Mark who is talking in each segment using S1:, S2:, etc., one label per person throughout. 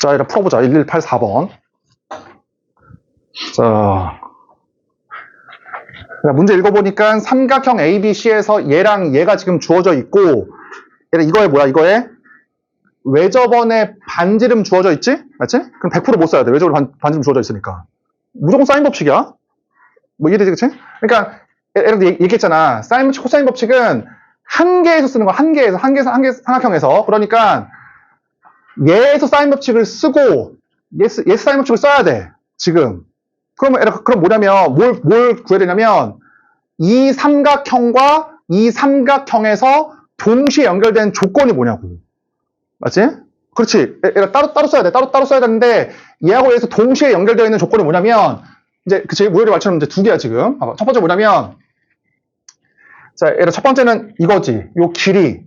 S1: 자, 이렇게 풀어보자. 1184번. 자, 문제 읽어보니까 삼각형 ABC에서 얘랑 얘가 지금 주어져 있고, 이거에 뭐야, 이거에 외접원의 반지름 주어져 있지? 맞지? 그럼 100% 못 써야 돼. 외접원 반지름 주어져 있으니까. 무조건 사인 법칙이야. 뭐 이해되지, 그치? 그러니까, 예를 들어 얘기했잖아. 사인 법칙, 코사인 법칙은 한 개에서 쓰는 거야. 한 개에서 삼각형에서. 그러니까, 얘에서 사인 법칙을 쓰고, 얘 사인 법칙을 써야 돼. 지금. 그럼 뭐냐면, 뭘 구해야 되냐면, 이 삼각형과 이 삼각형에서 동시에 연결된 조건이 뭐냐고. 맞지? 그렇지. 따로 써야 돼. 따로 써야 되는데, 얘하고 얘에서 동시에 연결되어 있는 조건이 뭐냐면, 이제, 그치. 무효리 말처럼 이제 두 개야, 지금. 봐봐. 첫 번째 뭐냐면, 자, 첫 번째는 이거지. 요 길이.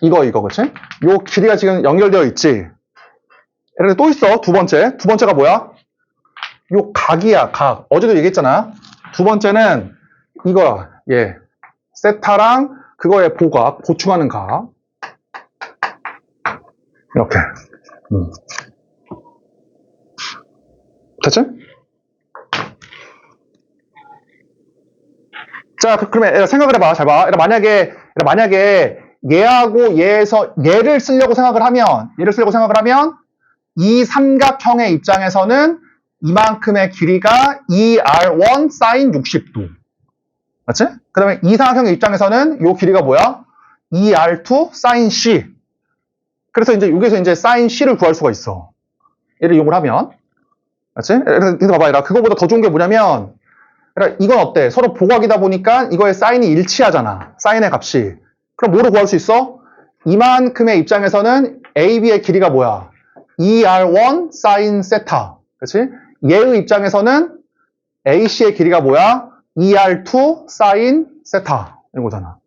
S1: 이거, 그치? 요 길이가 지금 연결되어 있지. 예를 들어 또 있어. 두 번째가 뭐야? 요 각이야, 각. 어제도 얘기했잖아. 두 번째는 이거야. 예. 세타랑 그거의 보각, 보충하는 각. 이렇게. 됐지? 자, 그러면 생각을 해봐. 잘 봐. 만약에 얘하고 얘에서 얘를 쓰려고 생각을 하면 이 삼각형의 입장에서는 이만큼의 길이가 2R1 sin 60도. 맞지? 그 다음에 이 삼각형의 입장에서는 이 길이가 뭐야? 2R2 sin C. 그래서 이제 여기서 이제 sin C를 구할 수가 있어. 얘를 이용을 하면. 맞지? 그래서 봐봐. 그거보다 더 좋은 게 뭐냐면, 이건 어때? 서로 보각이다 보니까 이거의 사인이 일치하잖아. 사인의 값이. 그럼 뭐로 구할 수 있어? 이만큼의 입장에서는 AB의 길이가 뭐야? 2R1 sin 세타. 그렇지? 얘의 입장에서는 AC의 길이가 뭐야? 2R2 sin 세타. 이거잖아.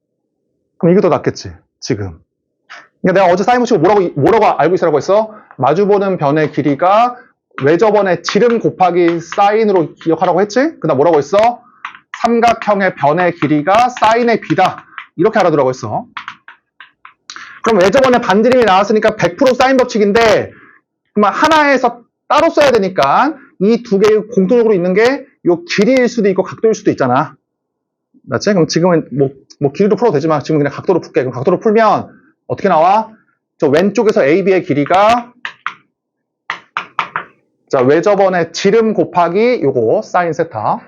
S1: 그럼 이게 더 낫겠지, 지금. 그러니까 내가 어제 사인 법칙을 뭐라고 알고 있으라고 했어? 마주보는 변의 길이가 외접원의 지름 곱하기 사인으로 기억하라고 했지? 그 다음 뭐라고 했어? 삼각형의 변의 길이가 사인의 B다. 이렇게 알아두라고 했어. 그럼 외접원의 반지름이 나왔으니까 100% 사인 법칙인데, 그러면 하나에서 따로 써야 되니까 이 두 개의 공통적으로 있는 게 요 길이일 수도 있고 각도일 수도 있잖아. 맞지? 그럼 지금은 뭐 길이도 풀어도 되지만 지금 그냥 각도로 풀게. 그럼 각도로 풀면 어떻게 나와? 저 왼쪽에서 AB의 길이가 자, 외접원의 지름 곱하기 요거 사인 세타.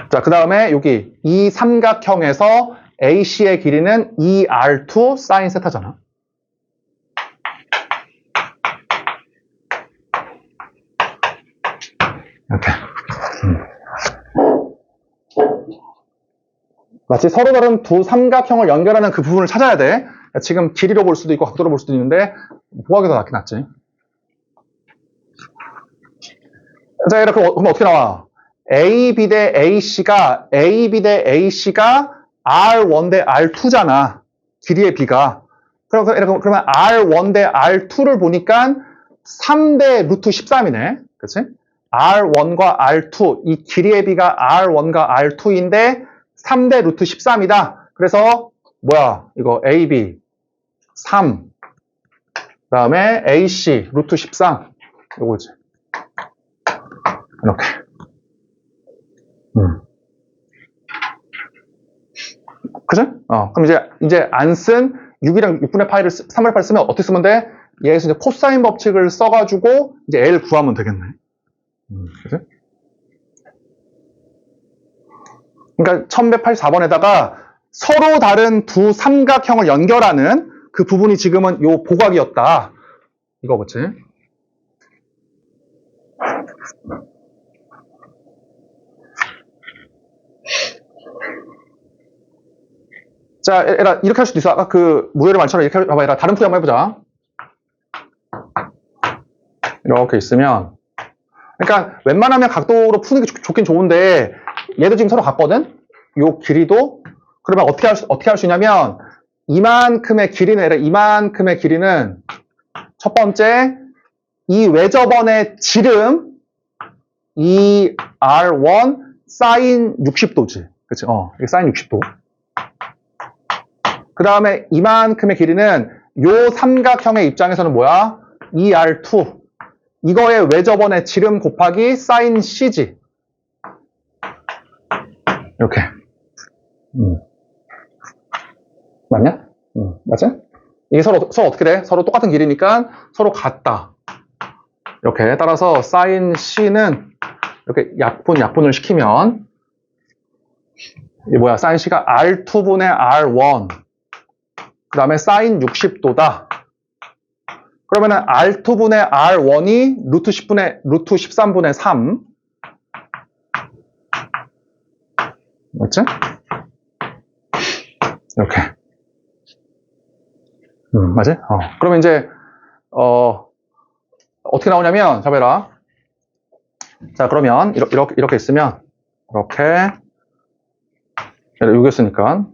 S1: 자, 그 다음에 여기 이 삼각형에서 AC의 길이는 2R2 사인 세타잖아. 이렇게. 마치 서로 다른 두 삼각형을 연결하는 그 부분을 찾아야 돼. 지금 길이로 볼 수도 있고 각도로 볼 수도 있는데 보각이 더 낫긴 낫지. 자, 이렇게 그럼 어떻게 나와? AB 대 AC가 R1 대 R2잖아. 길이의 B가. 그러면 R1 대 R2를 보니까 3 대 루트 13이네. 그치? R1과 R2, 이 길이의 B가 R1과 R2인데 3 대 루트 13이다. 그래서 뭐야? 이거 AB 3, 그 다음에 AC 루트 13. 요거지. 이렇게. 그죠? 그럼 이제 안 쓴 6이랑 6분의 파이를 3분의 8을 쓰면 어떻게 쓰면 돼? 얘에서 이제 코사인 법칙을 써가지고 이제 L 구하면 되겠네. 그죠? 그러니까 1184번에다가 서로 다른 두 삼각형을 연결하는 그 부분이 지금은 요 보각이었다. 이거 그치? 자, 이렇게 할 수도 있어. 아까 그 무효를 말처럼 이렇게 봐봐. 다른 풀이 한번 해보자. 이렇게 있으면. 그러니까 웬만하면 각도로 푸는 게 좋긴 좋은데 얘도 지금 서로 같거든? 요 길이도. 그러면 어떻게 할 수 있냐면 이만큼의 길이는 첫 번째 이 외접원의 지름 이 R1 사인 60도지. 그치? 이게 사인 60도. 그 다음에 이만큼의 길이는 요 삼각형의 입장에서는 뭐야? 2R2. 이거의 외접원의 지름 곱하기 사인 C지. 이렇게. 맞냐? 맞지? 이게 서로 어떻게 돼? 서로 똑같은 길이니까 서로 같다. 이렇게. 따라서 사인 C는 이렇게 약분을 시키면 이게 뭐야? 사인 C가 R2분의 R1. 그 다음에 사인 60도다. 그러면은 R2분의 R1이 루트 13분의 3. 맞지? 이렇게. 맞지? 그러면 이제, 어떻게 나오냐면, 자, 봐라. 자, 그러면, 이렇게 있으면, 이렇게, 여기 있으니까.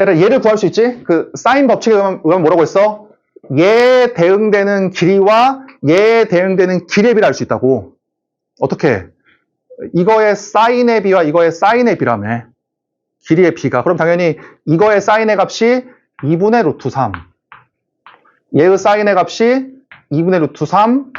S1: 얘를 구할 수 있지? 그, 사인 법칙에 의하면 뭐라고 했어? 얘에 대응되는 길이와 얘에 대응되는 길이의 비를 알 수 있다고. 어떻게? 이거의 사인의 비와 이거의 사인의 비라며. 길이의 비가. 그럼 당연히 이거의 사인의 값이 2분의 루트 3. 얘의 사인의 값이 2분의 루트 3,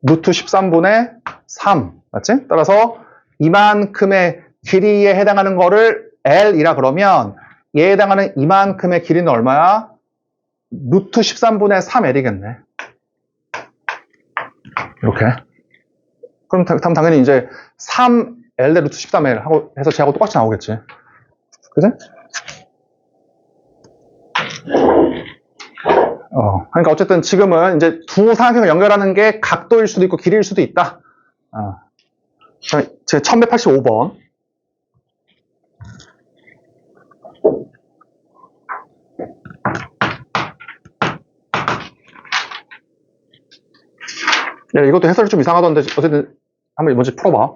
S1: 루트 13분의 3. 맞지? 따라서 이만큼의 길이에 해당하는 거를 L이라 그러면 얘에 해당하는 이만큼의 길이는 얼마야? 루트 13분의 3L이겠네. 이렇게. 그럼 당연히 이제 3L 대 루트 13L 하고 해서 쟤하고 똑같이 나오겠지. 그지? 그러니까 어쨌든 지금은 이제 두 삼각형을 연결하는 게 각도일 수도 있고 길이일 수도 있다. 제 1185번. 야, 이것도 해설이 좀 이상하던데 어쨌든 한번 먼저 풀어봐.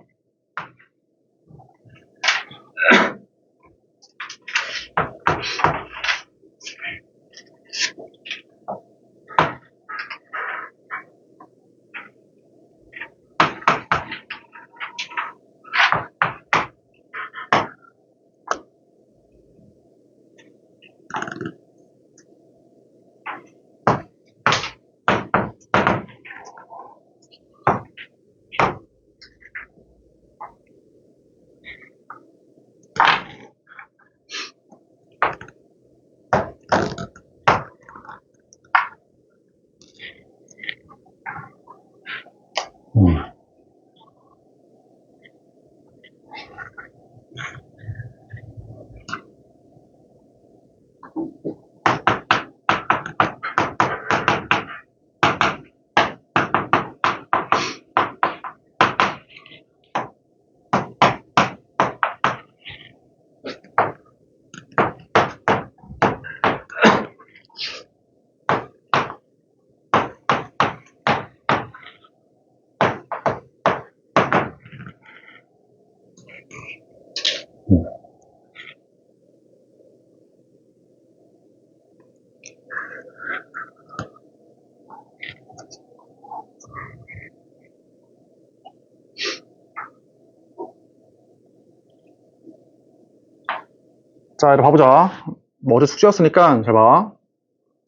S1: 자, 이렇게 봐보자. 뭐 어제 숙제였으니까 잘 봐.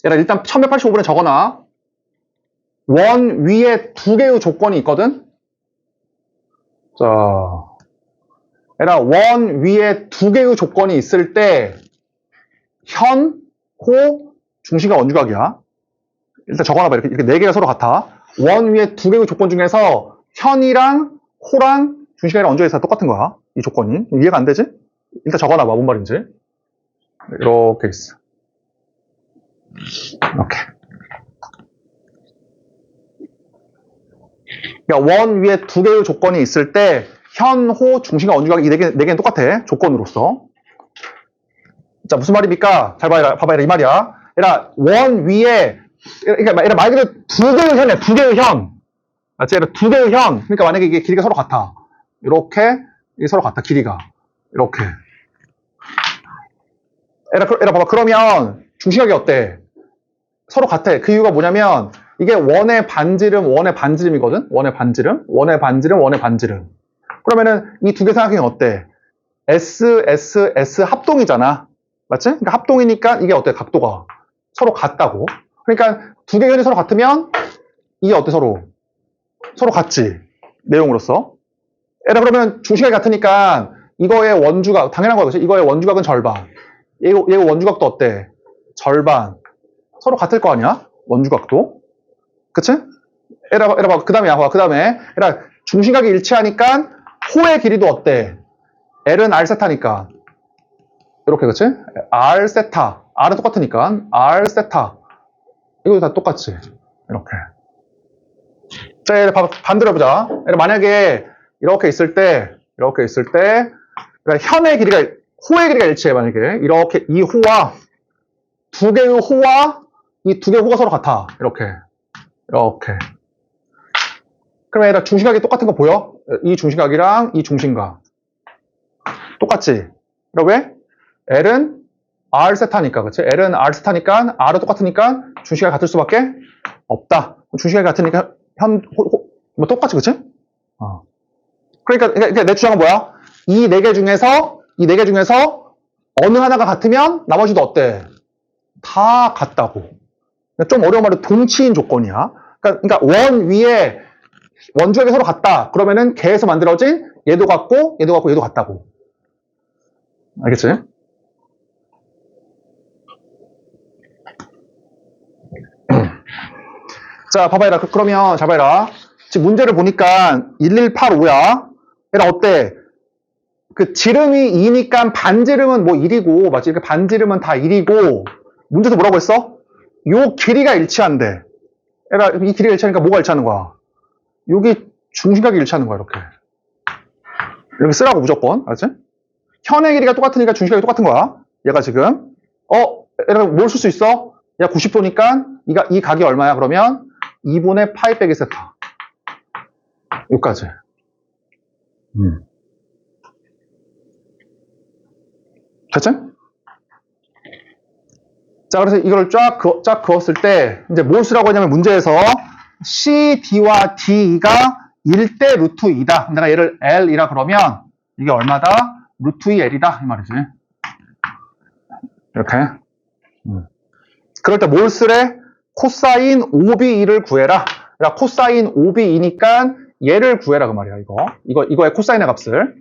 S1: 얘들아, 일단 1185번에 적어놔. 원 위에 두 개의 조건이 있거든. 자, 얘들아, 원 위에 두 개의 조건이 있을 때 현, 호, 중심각 원주각이야. 일단 적어놔봐. 이렇게 네 개가 서로 같아. 원 위에 두 개의 조건 중에서 현이랑 호랑 중심각이랑 원주각이 다 똑같은 거야. 이 조건이. 이해가 안 되지? 일단 적어놔봐. 뭔 말인지. 이렇게 있어. 이렇게. 그러니까 원 위에 두 개의 조건이 있을 때 현, 호, 중심각, 원주각 이 네 개는 똑같아. 조건으로서. 자, 무슨 말입니까? 잘 봐봐라. 이 말이야. 얘들아, 원 위에 그러니까 얘들아, 말 그대로 두 개의 현이야. 두 개의 현. 맞지? 얘들아, 두 개의 현. 그러니까 만약에 이게 길이가 서로 같아. 이렇게 이게 서로 같아. 길이가. 이렇게. 얘들아 봐봐. 그러면 중심각이 어때? 서로 같아. 그 이유가 뭐냐면 이게 원의 반지름이거든. 원의 반지름. 그러면은 이 두 개 삼각형이 어때? S 합동이잖아. 맞지? 그러니까 합동이니까 이게 어때? 각도가 서로 같다고. 그러니까 두 개 현이 서로 같으면 이게 어때? 서로 같지. 내용으로서. 얘라 그러면 중심각이 같으니까 이거의 원주각 당연한 거야. 그치? 이거의 원주각은 절반. 얘 원주각도 어때? 절반. 서로 같을 거 아니야? 원주각도. 그치? 얘라 봐. 그 다음에 얘라 중심각이 일치하니까 호의 길이도 어때? L은 R 세타니까. 이렇게, 그치? R 세타. R은 똑같으니까. R 세타. 이것도 다 똑같지. 이렇게. 자, 얘를 반대로 해보자. 얘를 만약에 이렇게 있을 때, 그러니까 호의 길이가 일치해, 만약에. 이렇게, 이 호와, 두 개의 호와, 이 두 개의 호가 서로 같아. 이렇게. 그러면 얘들아, 중심각이 똑같은 거 보여? 이 중심각이랑 이 중심각. 똑같지? 왜? L은 R 세타니까, 그치? L은 R 세타니까, R은 똑같으니까 중심각이 같을 수밖에 없다. 중심각이 같으니까 뭐 똑같지, 그치? 그러니까 내 주장은 뭐야? 이 네 개 중에서 어느 하나가 같으면 나머지도 어때? 다 같다고. 좀 어려운 말로 동치인 조건이야. 그러니까 원 위에 원주각이 서로 같다. 그러면은 개에서 만들어진 얘도 같고 얘도 같다고. 알겠지? 자, 봐봐라. 그러면 잘 봐라. 지금 문제를 보니까 1185야. 얘가 어때? 그 지름이 2니까 반지름은 뭐 1이고, 맞지? 이렇게 반지름은 다 1이고, 문제도 뭐라고 했어? 요 길이가 일치한대. 얘가 이 길이가 일치하니까 뭐가 일치하는 거야? 여기 중심각이 일치하는 거야, 이렇게. 이렇게 쓰라고 무조건. 알았지? 현의 길이가 똑같으니까 중심각이 똑같은 거야. 얘가 지금. 얘가 뭘 쓸 수 있어? 야, 90도니까 이 각이 얼마야? 그러면 2분의 파이 빼기 세타. 여기까지. 됐지? 자, 그래서 이걸 쫙 그었을 때, 이제 뭘 쓰라고 하냐면 문제에서 CD와 D가 1대 루트 2다. 내가 얘를 L이라 그러면 이게 얼마다? 루트 2 L이다. 이 말이지. 이렇게. 그럴 때 뭘 쓰래? 코사인 5B2를 구해라. 그러니까 코사인 5B2니까 얘를 구해라. 그 말이야, 이거의 코사인의 값을.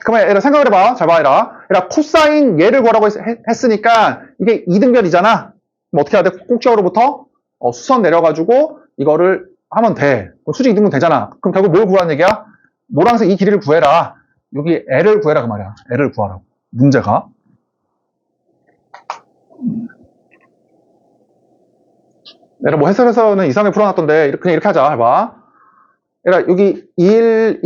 S1: 그러면 얘를 생각을 해봐. 잘 봐, 얘라 코사인 얘를 구하라고 했으니까 이게 2등변이잖아. 그럼 어떻게 해야 돼? 꼭지역으로부터 수선 내려가지고 이거를 하면 돼. 수직 2등분 되잖아. 그럼 결국 뭘 구하라는 얘기야? 노란색 이 길이를 구해라. 여기 L을 구해라. 그 말이야. L을 구하라고. 문제가. 얘라 뭐 해설에서는 이상하게 풀어놨던데 그냥 이렇게 하자. 해봐. 얘라 여기 1,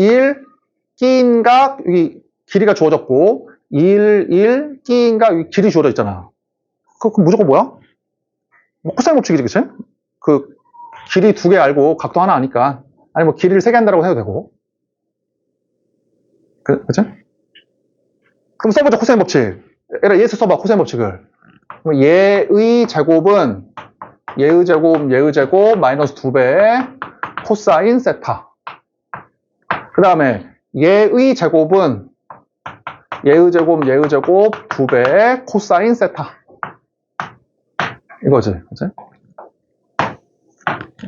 S1: 끼인 각 여기 길이가 주어졌고 1 끼인 각 여기 길이 주어져 있잖아. 그럼 무조건 뭐야? 뭐 코사인 법칙이지, 그치? 그 길이 두 개 알고 각도 하나 아니까. 아니 뭐 길이를 세 개 한다고 해도 되고. 그치? 그럼 써보자, 코사인 법칙. 얘라 얘에서 써봐, 코사인 법칙을. 그럼 얘의 제곱은 얘의 제곱 마이너스 2배 코사인 세타. 그 다음에 얘의 제곱은 얘의 제곱 2배 코사인 세타. 이거지, 그치?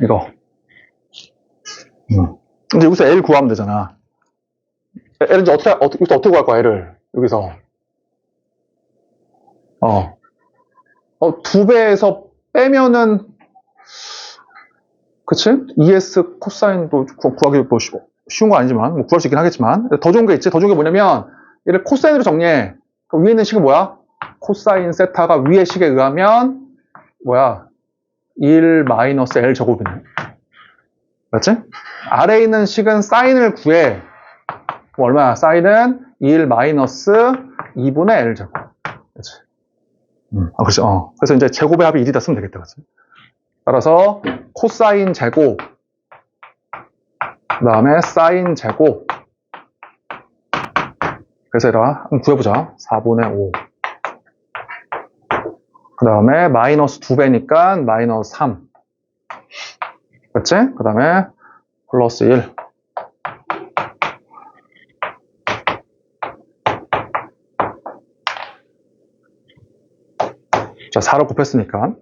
S1: 이거. 근데 여기서 L 구하면 되잖아. L은 이제 어떻게 구할 거야, L을? 여기서. 2배에서 빼면은, 그치? ES 코사인도 구하기 뭐 쉬운 거 아니지만, 뭐 구할 수 있긴 하겠지만, 더 좋은 게 있지. 더 좋은 게 뭐냐면, 얘를 코사인으로 정리해. 그럼 위에 있는 식은 뭐야? 코사인 세타가 위의 식에 의하면, 1 마이너스 L 제곱이네. 맞지? 아래에 있는 식은 사인을 구해. 그럼 얼마야? 사인은 1 마이너스 2분의 L 제곱. 그치? 그렇지. 그래서 이제 제곱의 합이 1이다 쓰면 되겠다. 그치? 따라서 코사인 제곱, 그 다음에 사인 제곱. 그래서 얘들아, 한번 구해보자. 4분의 5. 그 다음에 마이너스 2배니까 마이너스 3. 그치? 그 다음에 플러스 1. 자, 4로 곱했으니까.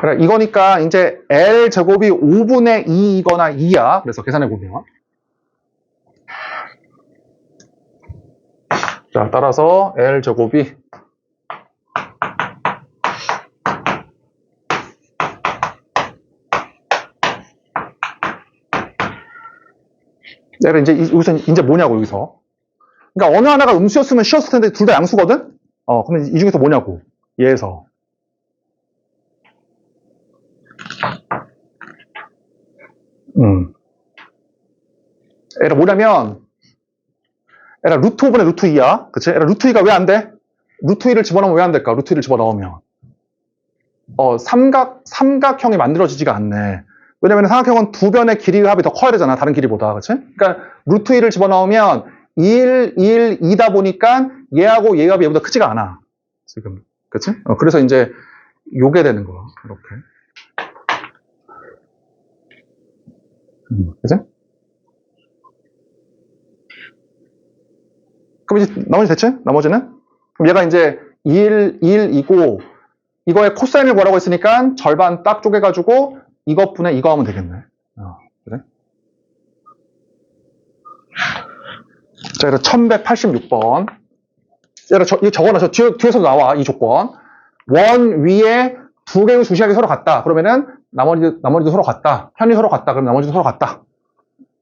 S1: 그래, 이거니까 이제 L제곱이 5분의 2이거나 2야. 그래서 계산해보면. 자, 따라서 L제곱이 내가 이제 여기서 이제 뭐냐고 여기서. 그러니까 어느 하나가 음수였으면 쉬웠을 텐데 둘 다 양수거든. 그러면 이 중에서 뭐냐고. 얘에서. 얘가 뭐냐면 얘가 루트 5분의 루트 2야. 그치? 얘가 루트 2가 왜 안 돼? 루트 2를 집어넣으면 왜 안 될까? 루트 2를 집어넣으면. 삼각형이 만들어지지가 않네. 왜냐면 삼각형은 두 변의 길이의 합이 더 커야 되잖아. 다른 길이보다. 그치? 그러니까 루트 2를 집어넣으면 1, 1, 2다 보니까 얘하고 얘 합이 얘보다 크지가 않아. 지금. 그치? 그래서 이제 요게 되는 거야. 이렇게. 그치? 그럼 이제 나머지 됐지? 나머지는? 그럼 얘가 이제 1, 1이고 이거의 코사인을 구하라고 했으니까 절반 딱 쪼개가지고 이것분의 이거 하면 되겠네. 그래? 자, 그래서 1186번. 이거 적어놔. 뒤에서 나와, 이 조건. 원 위에 두 개의 주시각이 서로 같다. 그러면은 나머지도 서로 같다. 편이 서로 같다. 그럼 나머지도 서로 같다.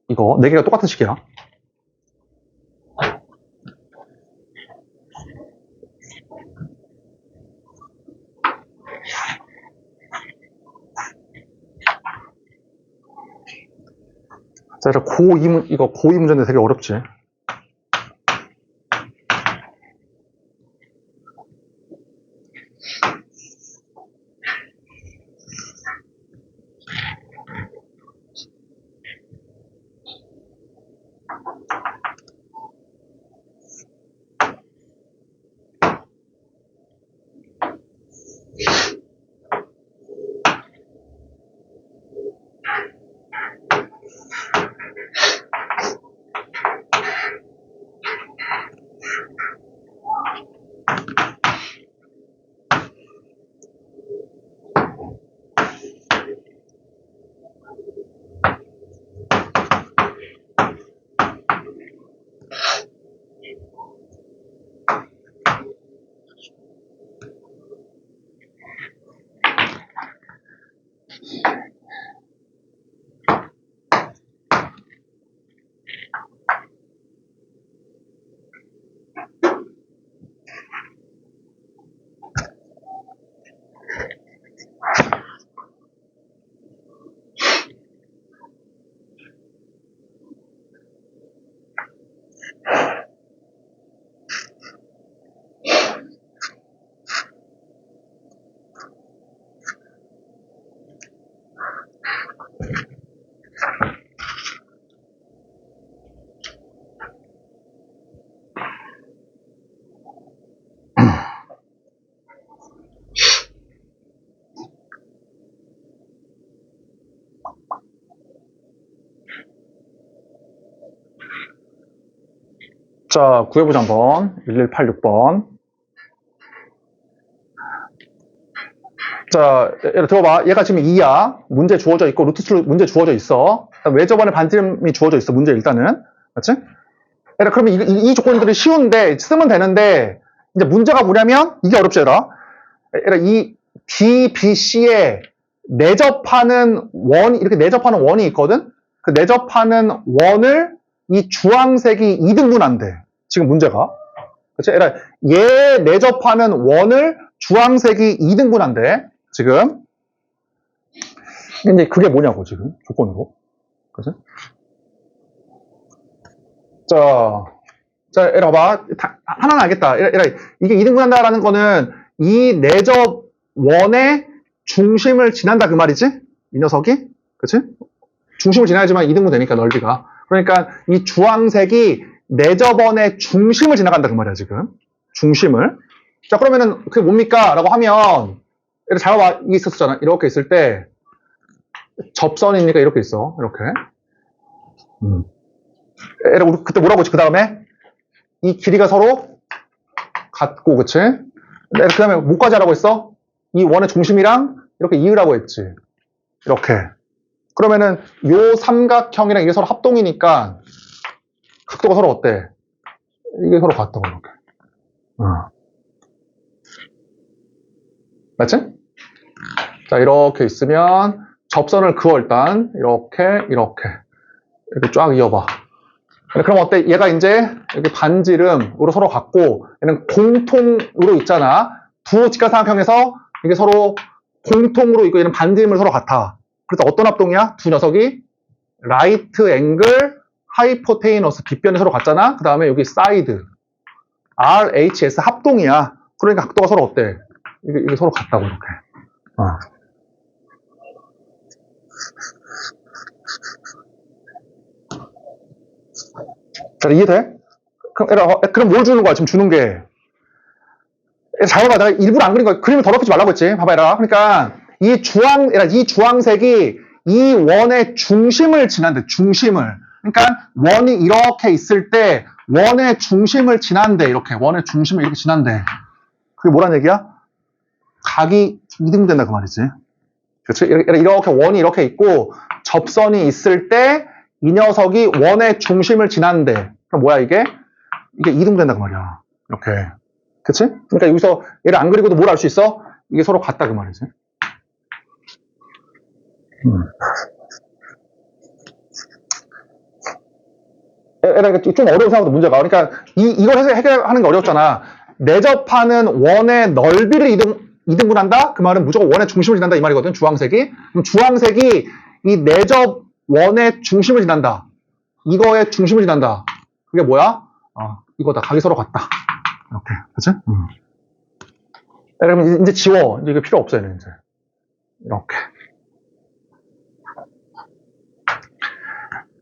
S1: 이거 네 개가 똑같은 식이야. 자, 이거 고2 문제인데 되게 어렵지. 자, 구해보자 한번. 1186번. 자, 얘를 들어봐. 얘가 지금 2야. 문제 주어져 있고, 루트 문제 주어져 있어. 외접안에 반지름이 주어져 있어. 문제 일단은. 맞지? 얘라, 그러면 이 조건들이 쉬운데, 쓰면 되는데, 이제 문제가 뭐냐면, 이게 어렵지, 얘라. 얘라, 이 B, B, C에 내접하는 이렇게 내접하는 원이 있거든? 그 내접하는 원을 이 주황색이 2등분한대. 지금 문제가. 그치? 얘라, 얘 내접하는 원을 주황색이 2등분한대. 지금. 근데 그게 뭐냐고, 지금. 조건으로. 그치? 자, 얘라 봐봐. 하나는 알겠다. 얘라, 이게 2등분한다라는 거는 이 내접 원의 중심을 지난다 그 말이지? 이 녀석이? 그치? 중심을 지나야지만 2등분 되니까 넓이가. 그러니까 이 주황색이 내접원의 중심을 지나간다 그 말이야 지금. 중심을. 자, 그러면은 그게 뭡니까? 라고 하면 잘 봐봐. 이게 있었잖아. 이렇게 있을 때 접선이니까 이렇게 있어. 이렇게. 우리 그때 뭐라고 했지? 그 다음에 이 길이가 서로 같고, 그치? 그 다음에 뭐까지 하라고 했어? 이 원의 중심이랑 이렇게 이으라고 했지. 이렇게. 그러면은 요 삼각형이랑 이게 서로 합동이니까 각도가 서로 어때? 이게 서로 같다고 이렇게. 맞지? 자, 이렇게 있으면 접선을 그어 일단 이렇게 쫙 이어봐. 그럼 어때? 얘가 이제 이렇게 반지름으로 서로 같고 얘는 공통으로 있잖아. 두 직각삼각형에서 이게 서로 공통으로 있고 얘는 반지름으로 서로 같아. 그래서 어떤 합동이야? 두 녀석이 라이트 앵글 하이포테이너스 빗변이 서로 같잖아. 그 다음에 여기 사이드 RHS 합동이야. 그러니까 각도가 서로 어때? 이게 서로 같다고 이렇게. 자, 이해돼? 그럼 뭘 주는 거야? 지금 주는 게. 잘 봐봐. 내가 일부러 안 그린 거야. 그림을 더럽히지 말라고 했지. 봐봐, 얘라. 그러니까, 이 주황색이 이 원의 중심을 지난대, 중심을. 그러니까, 원이 이렇게 있을 때, 원의 중심을 지난대, 이렇게. 원의 중심을 이렇게 지난대. 그게 뭐란 얘기야? 각이 이등된다, 그 말이지. 그렇지? 이렇게 원이 이렇게 있고, 접선이 있을 때, 이 녀석이 원의 중심을 지난대. 그럼 뭐야, 이게? 이게 이등된다, 그 말이야. 이렇게. 그치? 그러니까 여기서 얘를 안 그리고도 뭘 알 수 있어? 이게 서로 같다, 그 말이지. 좀 어려운 상황도 문제가. 그러니까 이걸 해결하는 게 어렵잖아. 내접하는 원의 넓이를 이등분한다? 그 말은 무조건 원의 중심을 지난다 이 말이거든, 주황색이. 그럼 주황색이 이 내접 원의 중심을 지난다. 이거의 중심을 지난다. 그게 뭐야? 이거다. 각이 서로 같다. 이렇게. 그치? 그럼 이제 지워. 이제 이거 필요 없어, 얘는 이제. 이렇게.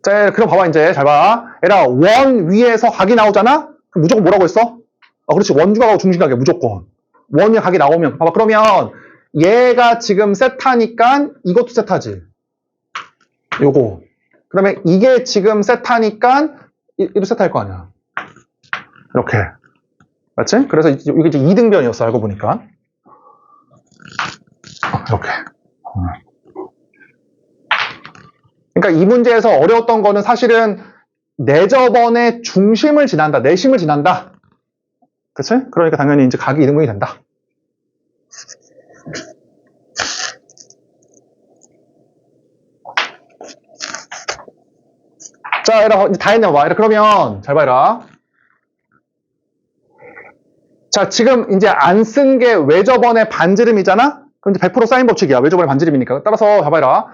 S1: 자, 그럼 봐봐, 이제. 잘 봐. 얘들아, 원 위에서 각이 나오잖아? 그럼 무조건 뭐라고 했어? 그렇지. 원주각하고 중심각이야, 무조건. 원 위에 각이 나오면. 봐봐, 그러면 얘가 지금 세타니까 이것도 세타지. 요거. 그러면 이게 지금 세타니까 이도 세타일 거 아니야. 이렇게. 맞지? 그래서 이게 이제 이등변이었어, 알고 보니까. 이렇게. 그러니까 이 문제에서 어려웠던 거는 사실은 내접원의 중심을 지난다, 내심을 지난다. 그치? 그러니까 당연히 이제 각이 이등분이 된다. 자, 얘들아, 이제 다 했네, 봐. 그러면, 잘 봐라. 자, 지금 이제 안 쓴 게 외접원의 반지름이잖아? 그럼 이제 100% 사인 법칙이야. 외접원의 반지름이니까. 따라서, 봐봐라.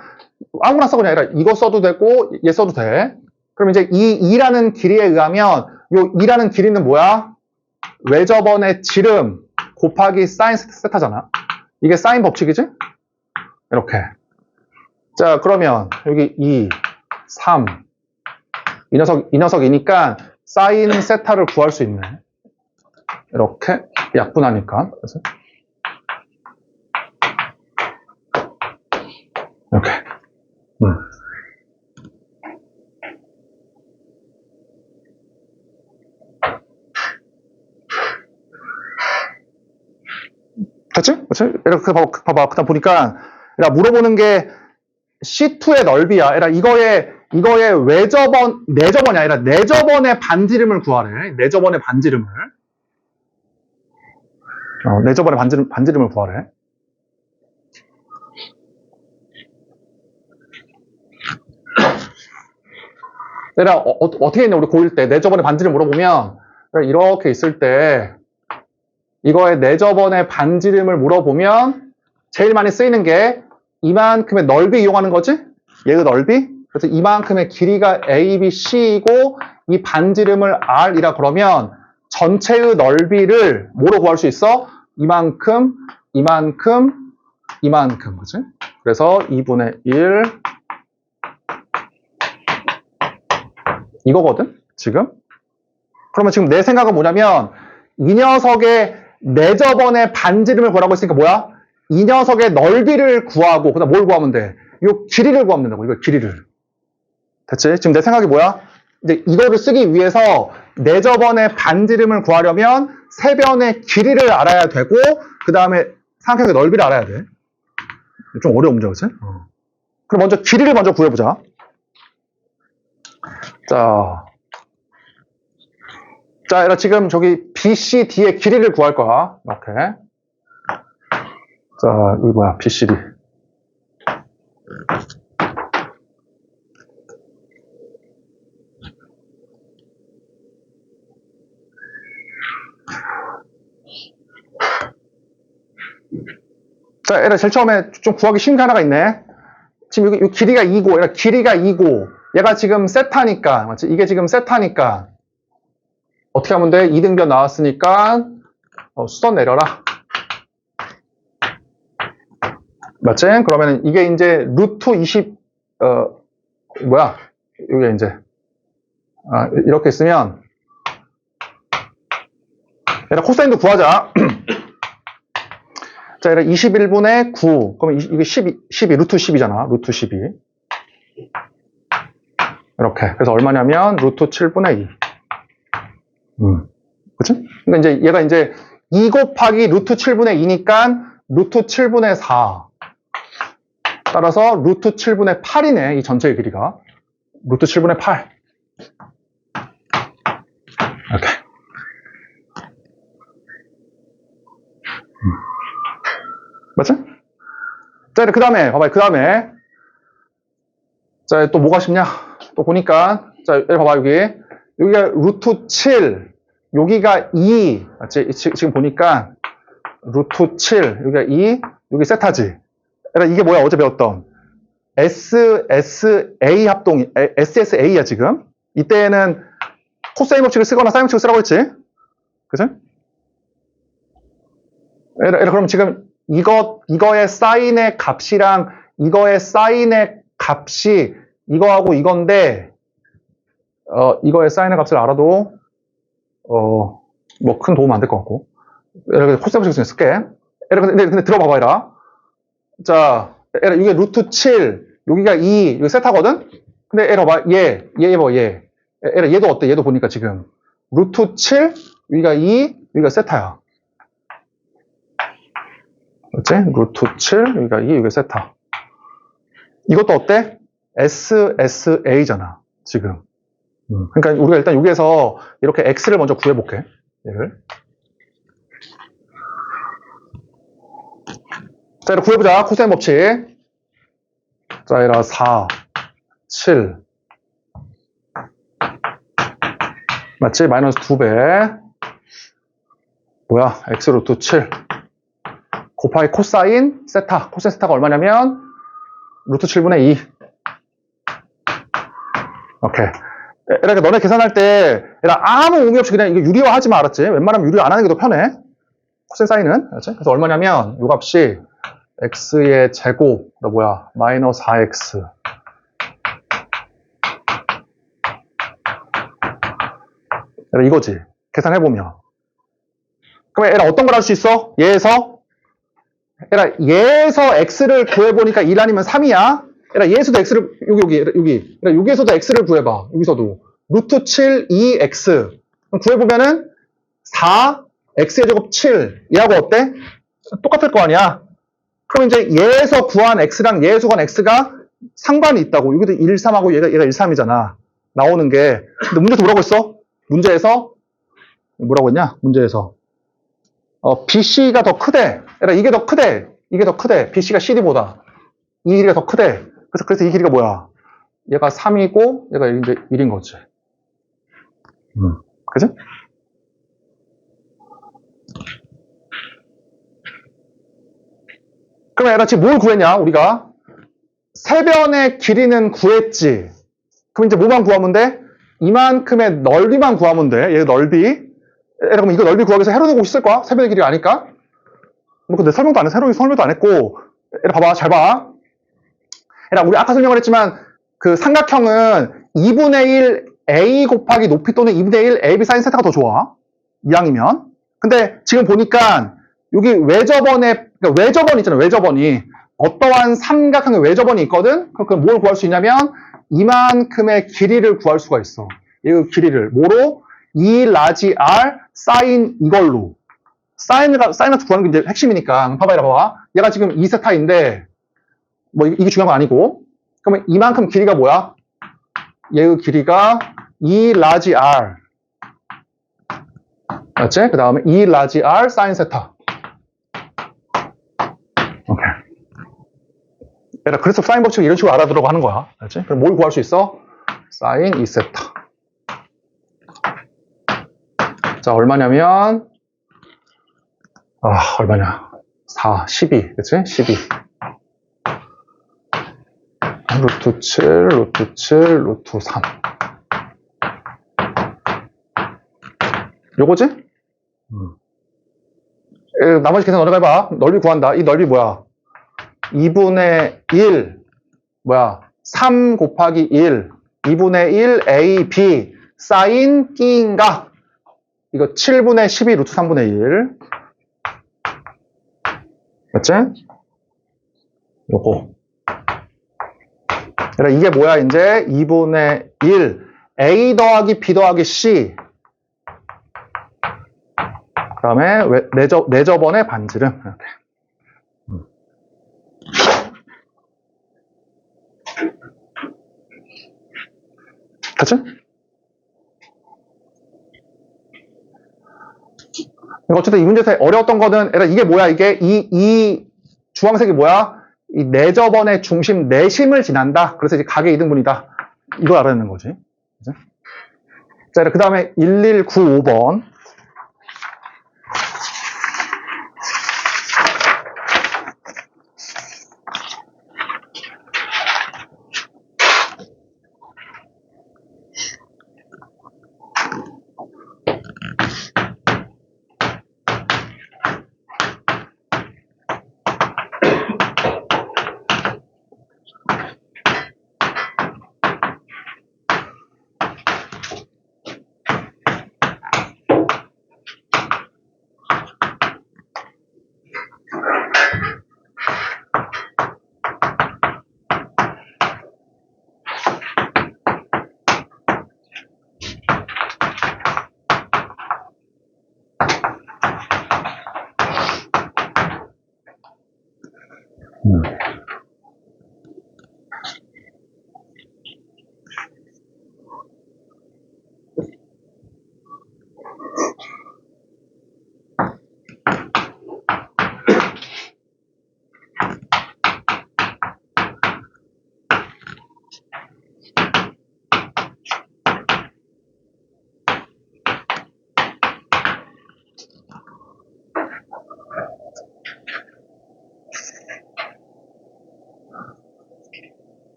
S1: 아무나 써, 그냥. 아니라 이거 써도 되고, 얘 써도 돼. 그럼 이제 이 2라는 길이에 의하면, 요 2라는 길이는 뭐야? 외접원의 지름 곱하기 사인 세타잖아. 이게 사인 법칙이지? 이렇게. 자, 그러면 여기 2, 3. 이 녀석이니까 사인 세타를 구할 수 있네. 이렇게 약분하니까. 그래서 이렇게. 됐지? 그치? 이렇게 봐봐. 그다음 보니까 물어보는 게 C2의 넓이야. 이거의 내접원이 아니라 내접원의 반지름을 구하래. 내접원의 반지름을. 내접원의 반지름을 구하래. 어떻게 했냐, 우리 고1 때. 내접원의 반지름 물어보면, 이렇게 있을 때, 이거의 내접원의 반지름을 물어보면, 제일 많이 쓰이는 게, 이만큼의 넓이 이용하는 거지? 얘의 넓이? 그래서 이만큼의 길이가 A, B, C이고, 이 반지름을 R이라 그러면, 전체의 넓이를 뭐로 구할 수 있어? 이만큼, 그치? 그래서 2분의 1 이거거든? 지금? 그러면 지금 내 생각은 뭐냐면 이 녀석의 내접원의 반지름을 구하라고 했으니까 뭐야? 이 녀석의 넓이를 구하고 그다음 뭘 구하면 돼? 이 길이를 구하면 된다고. 이거 길이를. 됐지? 지금 내 생각이 뭐야? 이제 이거를 쓰기 위해서 내저번의 반지름을 구하려면 세변의 길이를 알아야 되고, 그 다음에 삼각형의 넓이를 알아야 돼. 좀 어려운 문제가 그치? 그럼 먼저 길이를 먼저 구해보자. 자, 얘들아 지금 저기 BCD의 길이를 구할 거야. 이렇게. 자, 여기 뭐야, BCD. 자, 얘들아 제일 처음에 좀 구하기 쉬운 게 하나가 있네. 지금 여기 길이가 2고, 얘가 길이가 2고, 얘가 지금 세타니까, 맞지? 이게 지금 세타니까, 어떻게 하면 돼? 2등변 나왔으니까, 수던 내려라. 맞지? 그러면 이게 이제 루트 20, 뭐야? 이게 이제, 이렇게 있으면, 얘들아 코사인도 구하자. 자, 얘들아 21분의 9. 그러면 이게 12, 루트 10이잖아. 루트 12. 이렇게. 그래서 얼마냐면, 루트 7분의 2. 그치? 그러니까 이제 얘가 이제 2 곱하기 루트 7분의 2니까, 루트 7분의 4. 따라서 루트 7분의 8이네. 이 전체의 길이가. 루트 7분의 8. 이렇게. 맞지? 자, 그 다음에, 봐봐요. 그 다음에. 자, 또 뭐가 쉽냐? 또 보니까. 자, 여기 봐봐, 여기가 루트 7. 여기가 2. 맞지? 지금 보니까. 루트 7. 여기가 2. 여기 세타지. 그러니까 이게 뭐야? 어제 배웠던. SSA 합동이, SSA야, 지금. 이때는 코사인 법칙을 쓰거나 사인 법칙을 쓰라고 했지? 그치? 그럼 지금 이거의 사인의 값이랑 이거의 사인의 값이 이거하고 이건데, 이거의 사인의 값을 알아도, 뭐 큰 도움 안 될 것 같고. 코사인 법칙을 쓸게. 근데 들어봐봐, 얘라. 자, 이게 루트 7, 여기가 2, 여기 세타거든? 근데 얘라 봐, 얘. 얘도 어때? 얘도 보니까 지금. 루트 7, 여기가 2, 여기가 세타야. 맞지? 루트 7, 여기가 2, 여기가 세타. 이것도 어때? SSA잖아, 지금. 그러니까 우리가 일단 여기에서 이렇게 X를 먼저 구해볼게. 얘를. 자, 이렇게 구해보자. 코사인 법칙. 자, 이라 4, 7. 맞지? 마이너스 2배. 뭐야? X 루트 7. 곱하기 코사인 세타. 코사인 세타가 얼마냐면, 루트 7분의 2. 오케이. 이렇게 너네 계산할 때, 아무 의미 없이 그냥 이거 유리화 하지 마, 알았지? 웬만하면 유리화 안 하는 게 더 편해. 코사인 사인은. 알았지? 그래서 얼마냐면, 요 값이, x의 제곱, 마이너스 4x. 이거지. 계산해보면. 그럼 얘가 어떤 걸 할 수 있어? 얘에서 x를 구해보니까 1 아니면 3이야. 얘에서도 x를, 여기에서도 x를 구해봐. 여기서도. 루트 7, 2x. 그럼 구해보면은 4, x의 제곱 7. 얘하고 어때? 똑같을 거 아니야. 그럼 이제 얘에서 구한 x랑 얘에서 구한 x가 상관이 있다고. 여기도 1, 3하고 얘가 1, 3이잖아. 나오는 게. 근데 문제에서 뭐라고 했어? 문제에서 뭐라고 했냐? 문제에서 BC가 더 크대. 이게 더 크대. 이게 더 크대. BC가 CD보다. 이 길이가 더 크대. 그래서 이 길이가 뭐야? 얘가 3이고 얘가 이제 1인 거지. 그지? 그럼 얘가 지금 뭘 구했냐? 우리가 세변의 길이는 구했지. 그럼 이제 뭐만 구하면 돼? 이만큼의 넓이만 구하면 돼. 얘 넓이. 그럼 이거 넓이 구하기 위해서 해로는 곳이 있을 거야? 세변의 길이가 아니까? 뭐 근데 설명도 안 해. 설명도 안 했고. 봐봐. 잘 봐. 우리 아까 설명을 했지만 그 삼각형은 2분의 1 a 곱하기 높이 또는 2분의 1 ab 사인 세타가 더 좋아. 이왕이면. 근데 지금 보니까 여기 그러니까 외접원이 있잖아. 외접원이. 어떠한 삼각형의 외접원이 있거든? 그럼 뭘 구할 수 있냐면 이만큼의 길이를 구할 수가 있어. 이 길이를 뭐로? 2 라지 R 사인 이걸로. 사인을 구하는 게 이제 핵심이니까. 봐봐. 얘가 지금 2세타인데, 뭐, 이게 중요한 건 아니고. 그러면 이만큼 길이가 뭐야? 얘의 길이가 2 라지 R. 맞지? 그 다음에 2 라지 R 사인 세타. 오케이. 얘라 그래서 사인 법칙을 이런 식으로 알아두라고 하는 거야. 알지? 그럼 뭘 구할 수 있어? 사인 2세타. 자, 얼마냐면, 얼마냐. 4, 12. 그치? 12. 루트 7, 루트 7, 루트 3. 요거지? 나머지 계산 너네가 해봐. 넓이 구한다. 이 넓이 뭐야? 2분의 1, 3 곱하기 1, 2분의 1 A, B, 사인 D인가? 이거 7분의 12 루트 3분의 1. 맞지? 요거. 그러니까 이게 뭐야, 이제? 2분의 1, A 더하기 B 더하기 C. 그 다음에 내저번의 반지름. 이렇게. 됐지? 어쨌든 이 문제에서 어려웠던 거는, 이게 뭐야, 이게? 이 주황색이 뭐야? 이 내저번의 중심, 내심을 지난다. 그래서 이제 각의 이등분이다. 이걸 알아내는 거지. 그치? 자, 그 다음에 1195번.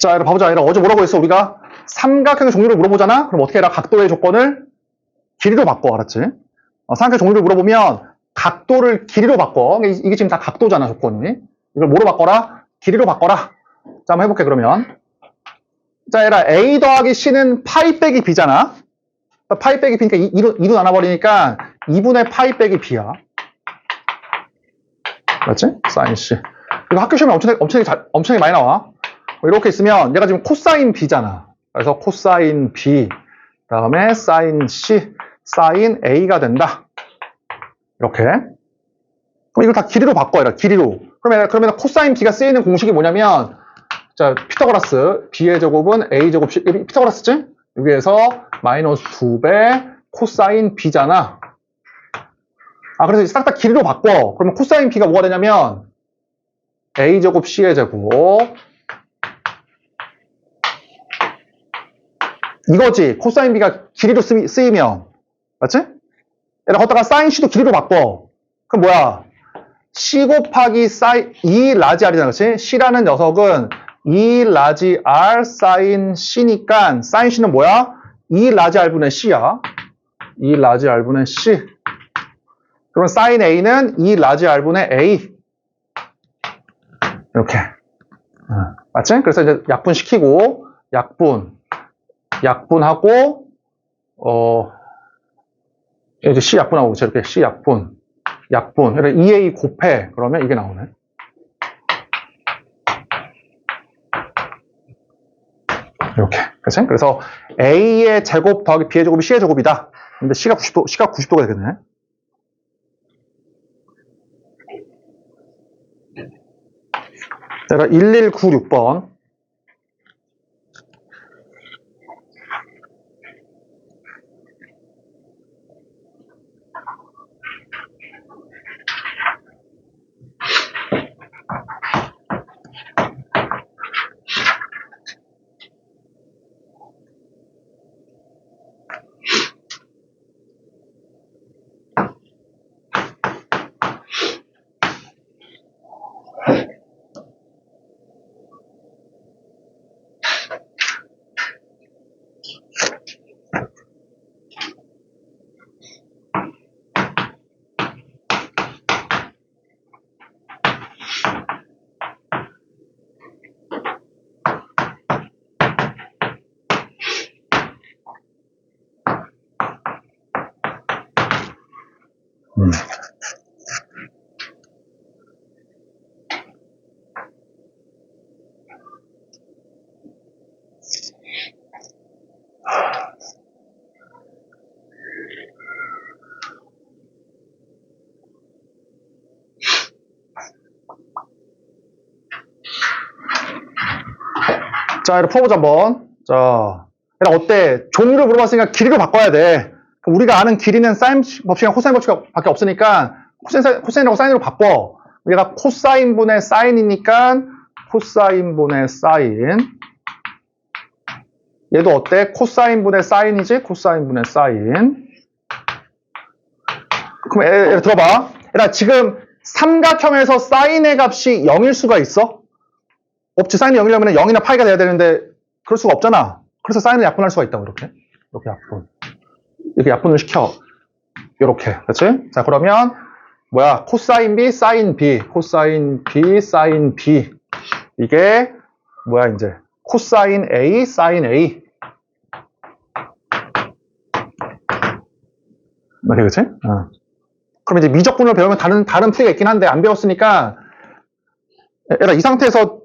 S1: 자, 얘를 봐보자. 얘를 어제 뭐라고 했어? 우리가 삼각형의 종류를 물어보잖아? 그럼 어떻게 해라? 각도의 조건을 길이로 바꿔. 알았지? 삼각형의 종류를 물어보면 각도를 길이로 바꿔. 이게 지금 다 각도잖아, 조건이. 이걸 뭐로 바꿔라? 길이로 바꿔라. 자, 한번 해볼게, 그러면. 자, 얘라 A 더하기 C는 파이 빼기 B잖아? 파이 빼기 B니까 2로 나눠버리니까 2분의 파이 빼기 B야. 맞지? 사인 C. 이거 학교 시험에 엄청나게 많이 나와. 이렇게 있으면 얘가 지금 코사인 B잖아. 그래서 코사인 B, 그 다음에 사인 C, 사인 A가 된다. 이렇게. 그럼 이걸 다 길이로 바꿔요. 길이로. 그러면 코사인 B가 쓰이는 공식이 뭐냐면, 자, 피타고라스, B의 제곱은 A 제곱 C, 피타고라스지? 여기에서 마이너스 2배 코사인 B잖아. 그래서 싹 다 길이로 바꿔. 그러면 코사인 B가 뭐가 되냐면, A 제곱 C의 제곱, 이거지. 코사인 B가 길이로 쓰이면. 맞지? 거기다가 사인 C도 길이로 바꿔. 그럼 뭐야? C 곱하기 2 라지 R이잖아. 그렇지? C라는 녀석은 2 라지 R 사인 C니까 사인 C는 뭐야? 2 라지 R분의 C야. 2 라지 R분의 C. 그럼 사인 A는 2 라지 R분의 A. 이렇게. 맞지? 그래서 이제 약분시키고, 약분하고, 이제 C 약분하고, 이렇게 C 약분. 약분. 그러니까 2a 곱해. 그러면 이게 나오네. 이렇게. 그치? 그래서 a의 제곱 더하기 b의 제곱이 c의 제곱이다. 근데 c가 90도가 되겠네. 제가 1196번. 자, 이렇게 풀어보자, 한번. 자, 어때? 종류를 물어봤으니까 길이로 바꿔야 돼. 우리가 아는 길이는 사인 법칙이랑 코사인 법칙밖에 없으니까 코사인하고 사인으로 바꿔. 얘가 코사인분의 사인이니까 코사인분의 사인. 얘도 어때? 코사인분의 사인이지? 코사인분의 사인. 그럼 얘 들어봐. 얘들아, 지금 삼각형에서 사인의 값이 0일 수가 있어? 없지. 사인이 0이려면 0이나 파이가 돼야 되는데 그럴 수가 없잖아. 그래서 사인을 약분할 수가 있다고. 이렇게 약분. 이렇게 약분을 시켜. 이렇게. 그렇지? 자, 그러면 뭐야? 코사인 B, 사인 B. 코사인 B, 사인 B. 이게 뭐야, 이제? 코사인 A, 사인 A. 이렇게, 그치? 그럼 이제 미적분을 배우면 다른 풀이가 있긴 한데 안 배웠으니까 얘들아, 이 상태에서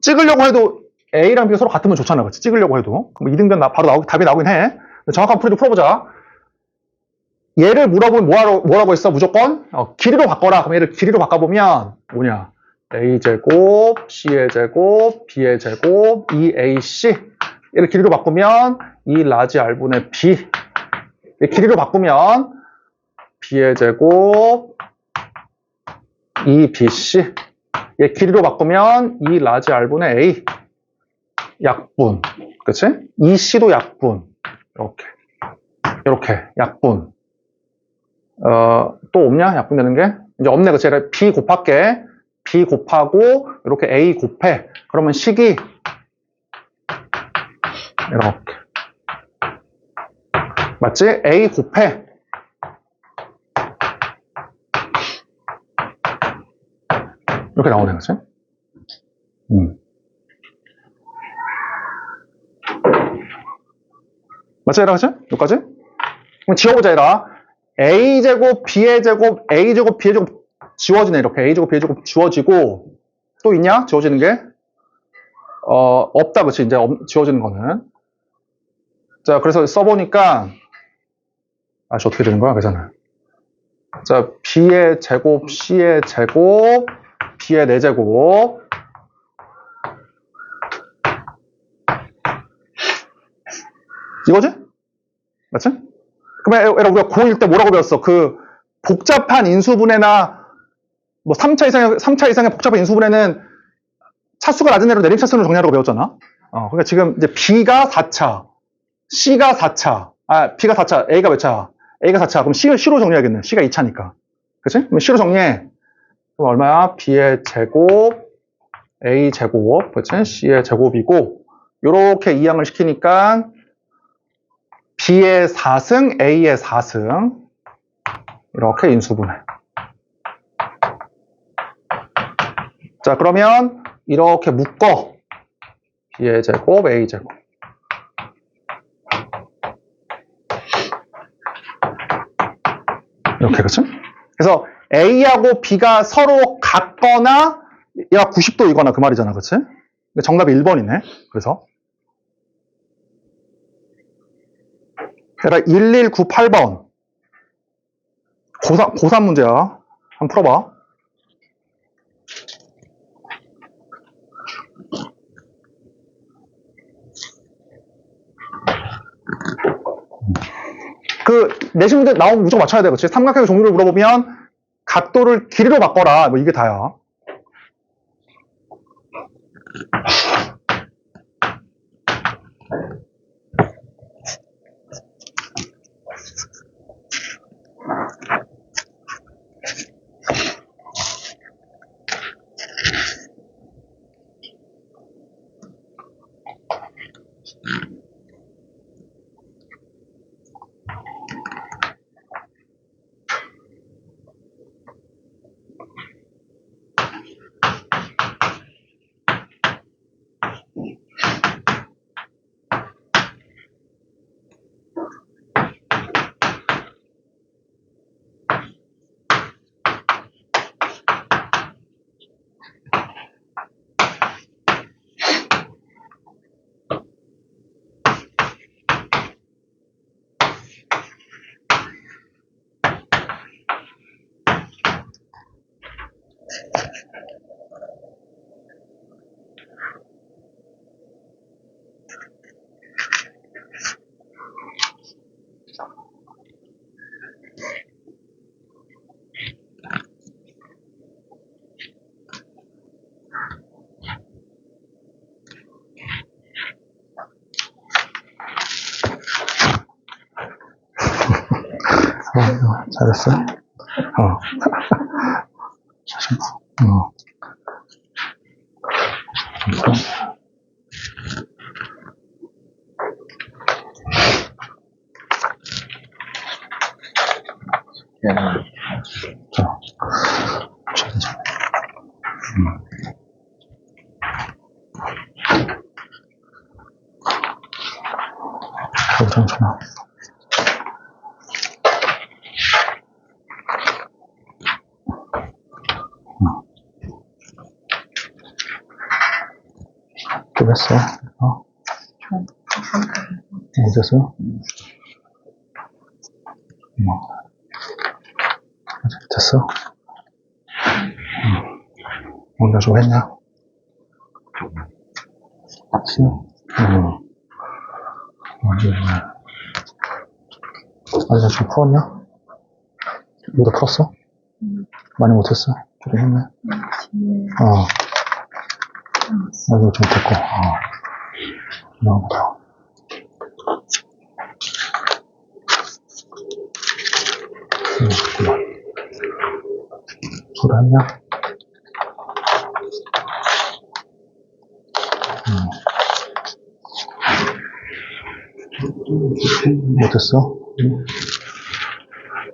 S1: 찍으려고 해도 A랑 B가 서로 같으면 좋잖아. 그치? 찍으려고 해도. 그럼 이등변 바로 답이 나오긴 해. 정확한 풀이도 풀어보자. 얘를 물어보면 뭐라고 했어? 무조건? 길이로 바꿔라. 그럼 얘를 길이로 바꿔보면 뭐냐? A제곱, C의 제곱, B의 제곱, 2AC. 얘를 길이로 바꾸면 2 라지 R분의 B. 얘 길이로 바꾸면 B의 제곱, 2BC. 얘 길이로 바꾸면 2 라지 R분의 A. 약분. 그치? 2C도 약분. 이렇게. 약분. 또 없냐? 약분되는 게? 이제 없네. 그치? B 곱할게. B 곱하고, 이렇게 A 곱해. 그러면 식이, 이렇게. 맞지? A 곱해. 이렇게 나오네. 그치? 맞지? 그치? 여기까지? 그럼 지워보자, 얘라. A제곱, B의 제곱, A제곱, B의 제곱 지워지네. 이렇게. A제곱, B의 제곱 지워지고, 또 있냐? 지워지는 게? 없다. 그치? 이제 지워지는 거는. 자, 그래서 써보니까, 어떻게 되는 거야? 그잖아. 자, B의 제곱, C의 제곱, B의 4제곱. 이거지? 맞지? 그러면 우리가 고1 때 뭐라고 배웠어? 그 복잡한 인수분해나 뭐 3차 이상의 복잡한 인수분해는 차수가 낮은 애로 내림차순으로 정리하라고 배웠잖아. 그러니까 지금 이제 B가 4차, C가 4차, B가 4차, A가 몇 차? A가 4차. 그럼 C로 정리하겠네. C가 2차니까. 그치? 그럼 C로 정리해. 그럼 얼마야? B의 제곱, A 제곱, 그치? C의 제곱이고, 요렇게 이항을 시키니까 B의 4승, A의 4승. 이렇게 인수분해. 자, 그러면 이렇게 묶어. B의 제곱, A 제곱. 이렇게, 그치? 그래서 A하고 B가 서로 같거나 얘가 90도이거나 그 말이잖아, 그치? 정답이 1번이네. 그래서 얘가 1198번 고3 문제야. 한번 풀어봐. 그 내신 문제 나오면 무조건 맞춰야 돼, 그치? 삼각형의 종류를 물어보면 각도를 길이로 바꿔라. 뭐 이게 다야. 잘했어? 괜찮아. 또 했어? 어땠어요? 됐어? 뭔가 좀 했냐? 그치? 아니, 나 지금 풀었냐? 이거 풀었어? 많이 못했어? 조금 했네? 이거 좀 됐고, 나보다. 소리 했냐? 못했어?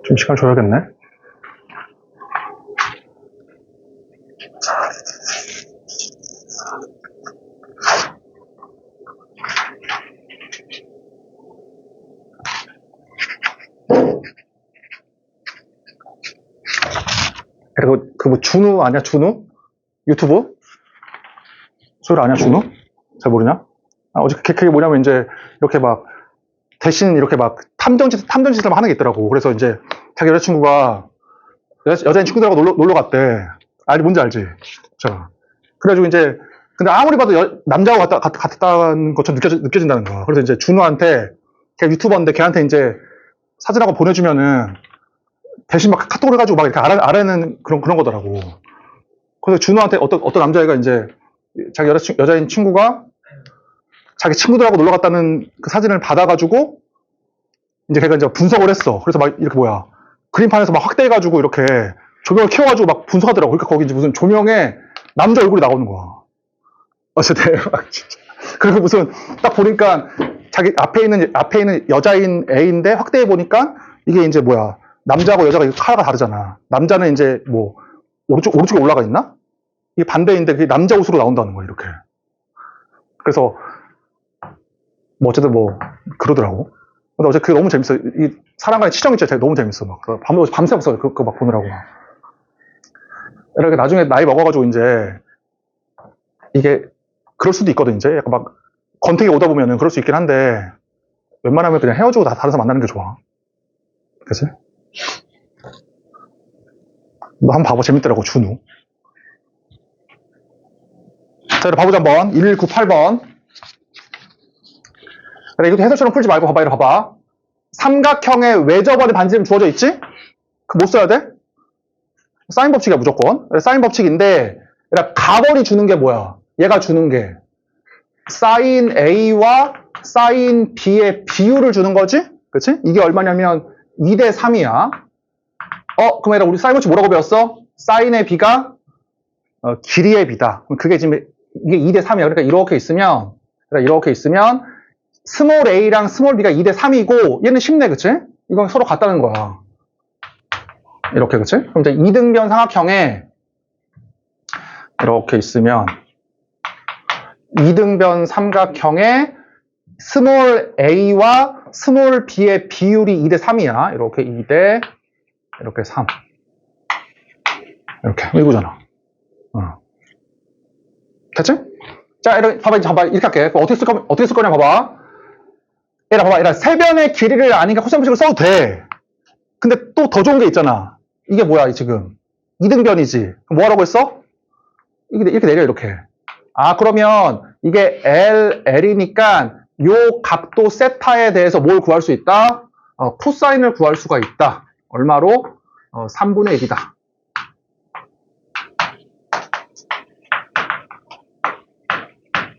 S1: 좀 시간 줘야겠네? 그리고 그 뭐 준우 아니야? 준우? 유튜브? 소리 아니야? 준우? 잘 모르냐? 어제 그게 뭐냐면 이제 이렇게 막 대신 이렇게 막 탐정짓을 하는 게 있더라고. 그래서 이제 자기 여자친구가 여자인 친구들하고 놀러 갔대. 뭔지 알지? 자, 그래가지고 이제 근데 아무리 봐도 남자하고 갔다는 것처럼 느껴진다는 거야. 그래서 이제 준우한테 걔 유튜버인데 걔한테 이제 사진하고 보내주면은 대신 막 카톡을 해가지고 막 이렇게 알아내는 그런 거더라고. 그래서 준우한테 어떤 남자애가 이제 자기 여자인 친구가 자기 친구들하고 놀러 갔다는 그 사진을 받아가지고 이제 걔가 이제 분석을 했어. 그래서 막 이렇게 그림판에서 막 확대해가지고 이렇게 조명을 켜가지고 막 분석하더라고. 그러니까 거기 이제 무슨 조명에 남자 얼굴이 나오는 거야. 대박 진짜. 그리고 무슨 딱 보니까 자기 앞에 있는 여자인 A인데 확대해 보니까 이게 이제 남자하고 여자가 컬러가 다르잖아. 남자는 이제 오른쪽에 올라가 있나? 이게 반대인데 그게 남자 옷으로 나온다는 거야, 이렇게. 그래서 어쨌든 그러더라고. 근데 어제 그게 너무 재밌어. 이 사람 간의 치정이 진짜 너무 재밌어. 밤새 없어. 그거 막 보느라고. 이렇게 나중에 나이 먹어가지고 이제 이게 그럴 수도 있거든. 이제 약간 막 권태기 오다 보면은 그럴 수 있긴 한데 웬만하면 그냥 헤어지고 다 다른 사람 만나는 게 좋아. 그치? 너 한번 봐봐. 재밌더라고. 준우. 자, 이거 봐보자 한번. 1198번. 그래, 이것도 해설처럼 풀지 말고 봐봐. 이거 봐봐. 삼각형의 외접원의 반지름 주어져 있지? 그 뭐 써야 돼? 사인 법칙이야 무조건. 그래, 사인 법칙인데 가벌이 주는 게 뭐야? 얘가 주는 게 사인 A와 사인 B의 비율을 주는 거지? 그치? 이게 얼마냐면 2대 3이야. 그럼 얘들아 우리 사인 법칙 뭐라고 배웠어? 사인의 B가 길이의 B다. 그럼 그게 지금 이게 2대 3이야. 그러니까 이렇게 있으면 스몰 a랑 스몰 b가 2대 3이고 얘는 쉽네, 그치? 이건 서로 같다는 거야. 이렇게, 그치? 그럼 이제 이등변 삼각형에 이렇게 있으면 이등변 삼각형에 스몰 a와 스몰 b의 비율이 2대 3이야. 이렇게 2대 이렇게 3. 이렇게 이거잖아. 됐지? 자, 봐봐, 이렇게 할게. 어떻게 쓸 거냐, 봐봐. 얘라 봐봐. 얘라 세변의 길이를 아니까 코사인 법칙을 써도 돼. 근데 또 더 좋은 게 있잖아. 이게 뭐야 지금? 이등변이지. 그럼 뭐라고 했어? 이렇게 내려 이렇게. 그러면 이게 L이니까 요 각도 세타에 대해서 뭘 구할 수 있다? 코사인을 구할 수가 있다. 얼마로? 3분의 1이다.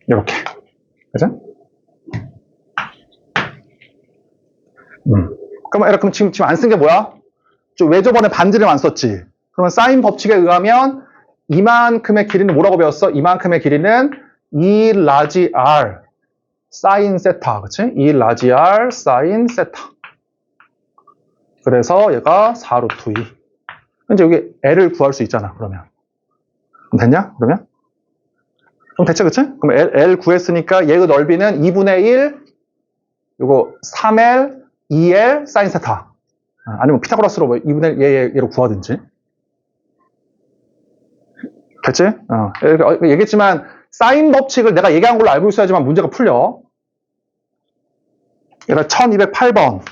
S1: 이렇게. 그죠? 그럼 지금 안 쓴 게 뭐야? 왜 저번에 반지름 안 썼지? 그러면 사인 법칙에 의하면 이만큼의 길이는 뭐라고 배웠어? 이만큼의 길이는 2 라지 r 사인 세타, 그치? 2 라지 r 사인 세타. 그래서 얘가 4 루트 2. 이제 여기 L을 구할 수 있잖아, 그러면. 그럼 됐냐? 그러면? 그럼 됐지, 그치? 그럼 L 구했으니까 얘의 넓이는 2분의 1, 요거 3L, 2L 사인 세타. 아니면 피타고라스로 2분의 1 얘로 구하든지. 됐지? 얘기했지만 사인 법칙을 내가 얘기한 걸로 알고 있어야지만 문제가 풀려. 얘가 1208번.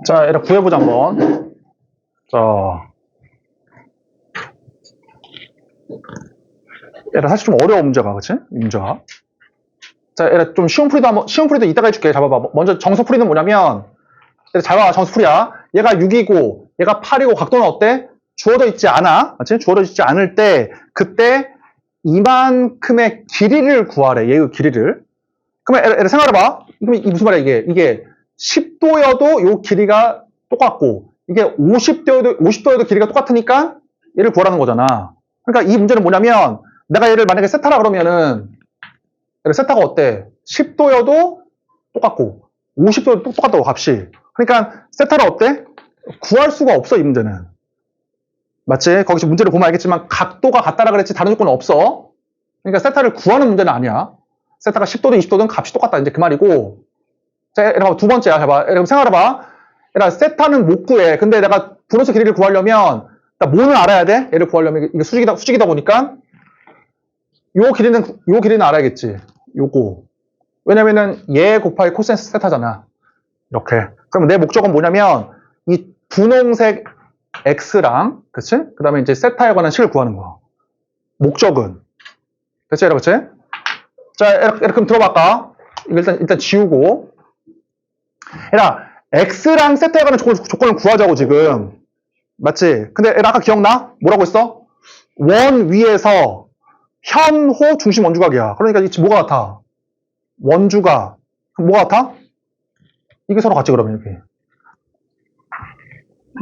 S1: 자, 얘를 구해보자, 한번. 자. 얘라 사실 좀 어려운 문제가, 그치? 이 문제가. 자, 얘라 좀 쉬운 풀이도 이따가 해줄게. 잡아봐. 먼저 정수풀이는 뭐냐면, 얘라 잘 봐, 정수풀이야. 얘가 6이고, 얘가 8이고, 각도는 어때? 주어져 있지 않아. 맞지? 주어져 있지 않을 때, 그때 이만큼의 길이를 구하래. 얘의 길이를. 그러면 얘라 생각해봐. 그러면 이게 무슨 말이야, 이게. 이게 10도여도 요 길이가 똑같고, 이게 50도여도 길이가 똑같으니까 얘를 구하라는 거잖아. 그러니까 이 문제는 뭐냐면, 내가 얘를 만약에 세타라 그러면은, 얘를 세타가 어때? 10도여도 똑같고, 50도여도 똑같다고, 값이. 그러니까, 세타를 어때? 구할 수가 없어, 이 문제는. 맞지? 거기서 문제를 보면 알겠지만, 각도가 같다라 그랬지, 다른 조건은 없어. 그러니까, 세타를 구하는 문제는 아니야. 세타가 10도든 20도든 값이 똑같다, 이제 그 말이고. 자, 얘가 두 번째야, 해봐. 그럼 생각해봐. 얘가 세타는 못 구해. 근데 내가 분원수 길이를 구하려면, 뭐는 알아야 돼? 얘를 구하려면, 이게 수직이다 보니까, 요 길이는 알아야겠지. 요거. 왜냐면은, 얘 곱하기 코사인스 세타잖아. 이렇게. 그럼 내 목적은 뭐냐면, 이 분홍색 x랑, 그치? 그 다음에 이제 세타에 관한 식을 구하는 거야. 목적은. 됐지? 그치? 자, 이렇게 그럼 들어볼까? 이거 일단 지우고. 얘라, x랑 세타에 관한 조건을 구하자고, 지금. 맞지? 근데 얘라 아까 기억나? 뭐라고 했어? 원 위에서 현호 중심 원주각이야. 그러니까 지금 뭐가 같아? 원주가. 그럼 뭐가 같아? 이게 서로 같지, 그러면, 이렇게.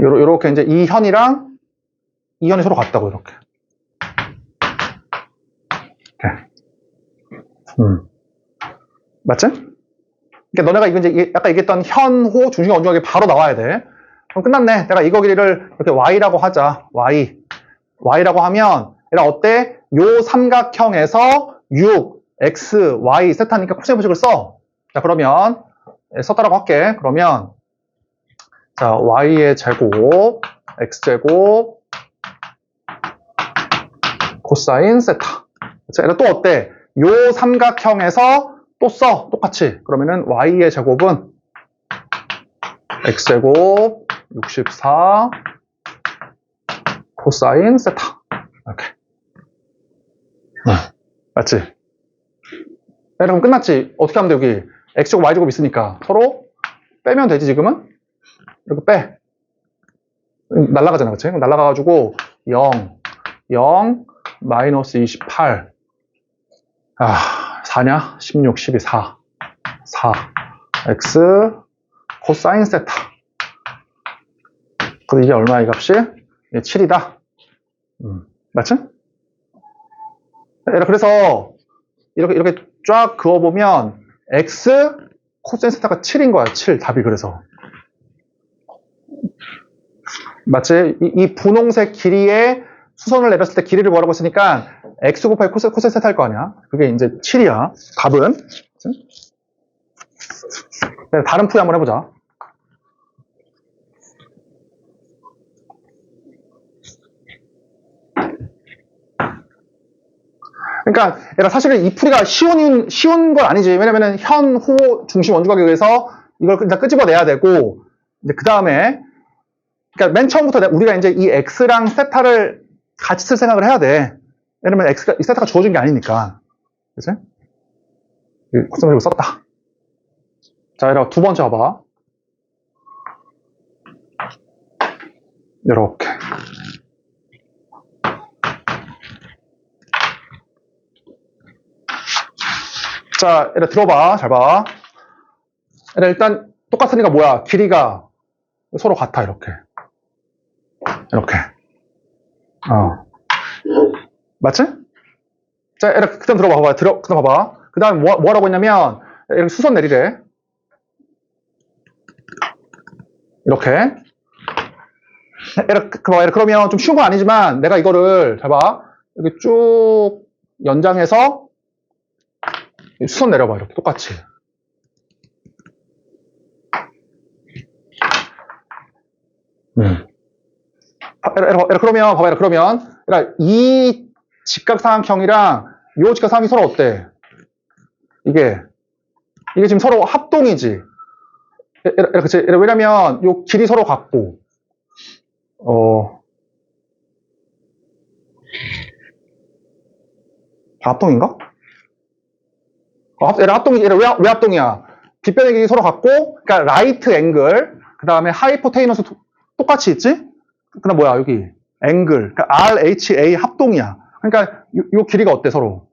S1: 요렇게 이제 이 현이랑 이 현이 서로 같다고, 이렇게. 맞지? 그러니까 너네가 이거 이제 아까 얘기했던 현호 중심 원주각이 바로 나와야 돼. 그럼 끝났네. 내가 이거 길이를 이렇게 y라고 하자. y라고 하면 얘가 어때? 요 삼각형에서 6, x, y 세타니까 코사인 법칙을 써. 자, 그러면 썼다라고 할게. 그러면 자, y의 제곱, x제곱, 코사인 세타. 자, 얘가 또 어때? 요 삼각형에서 또 써. 똑같이. 그러면은 y의 제곱은 x제곱 64 코사인 세타. 이렇게. 맞지? 그럼 끝났지? 어떻게 하면 돼, 여기? x제곱 y제곱 있으니까 서로 빼면 되지, 지금은? 이렇게 빼. 날라가잖아, 그치? 날라가가지고 0, 마이너스 28. 4냐? 16, 12, 4. x 코사인 세타. 그럼 이게 얼마야, 이 값이? 이게 7이다. 맞지? 그래서 이렇게 쫙 그어보면 x 코사인 세타가 7인 거야. 7 답이. 그래서 맞지? 이 분홍색 길이에 수선을 내렸을 때 길이를 뭐라고 했으니까 x 곱하기 코사인 세타일 거 아니야. 그게 이제 7이야. 답은. 다른 풀이 한번 해보자. 그러니까 얘가 사실은 이 풀이가 쉬운 건 아니지. 왜냐면은 현호 중심 원주각에 의해서 이걸 일단 끄집어내야 되고, 이제 그 다음에 그러니까 맨 처음부터 우리가 이제 이 x랑 세타를 같이 쓸 생각을 해야 돼. 왜냐면 이 세타가 주어진 게 아니니까. 그치? 코사인을 썼다. 자, 이렇게 두 번째 봐봐. 이렇게. 자, 이렇게 들어봐. 잘 봐. 일단 똑같으니까 뭐야? 길이가 서로 같아. 이렇게. 맞지? 자, 이렇게 그다음 들어봐. 그다음 봐봐. 그다음 뭐라고 했냐면 이렇게 수선 내리래. 이렇게. 그러면 좀 쉬운 건 아니지만 내가 이거를 잘 봐. 이렇게 쭉 연장해서 수선 내려봐. 이렇게 똑같이. 그러면 봐봐. 그러면 이 직각삼각형이랑 이 직각삼각형이 서로 어때? 이게 지금 서로 합동이지. 그치? 왜냐면 요 길이 서로 같고 합동인가? 얘네 왜 합동이야? 빗변의 길이 서로 같고, 그러니까 라이트 앵글, 그 다음에 하이포테이너스 똑같이 있지? 그 다음 뭐야, 여기. 앵글. 그러니까 RHA 합동이야. 그러니까 요 길이가 어때, 서로?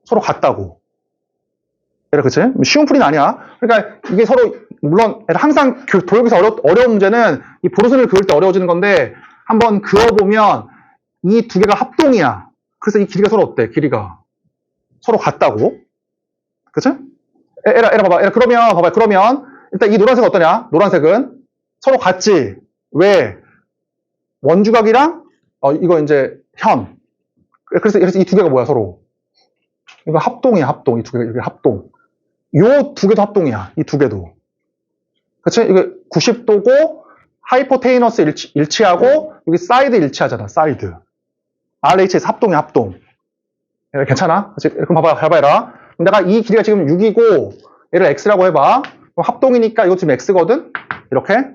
S1: 서로 같다고. 얘네 그치? 쉬운 풀이는 아니야. 그러니까 이게 서로, 물론, 항상 도형에서 어려운 문제는 이 보르선을 그을 때 어려워지는 건데, 한번 그어보면 이 두 개가 합동이야. 그래서 이 길이가 서로 어때? 길이가. 서로 같다고. 그치? 그러면, 일단 이 노란색은 어떠냐? 노란색은 서로 같지? 왜? 원주각이랑, 이거 이제, 그래서 이 두 개가 뭐야, 서로? 이거 합동이야, 합동. 이 두 개가, 이게 합동. 요 두 개도 합동이야, 이 두 개도. 그치? 이거 90도고, 하이포테이너스 일치하고, 여기 사이드 일치하잖아, 사이드. RHS 합동이야, 합동. 괜찮아? 그럼 봐봐라. 내가 이 길이가 지금 6이고, 얘를 x라고 해봐. 그럼 합동이니까 이거 지금 x거든? 이렇게.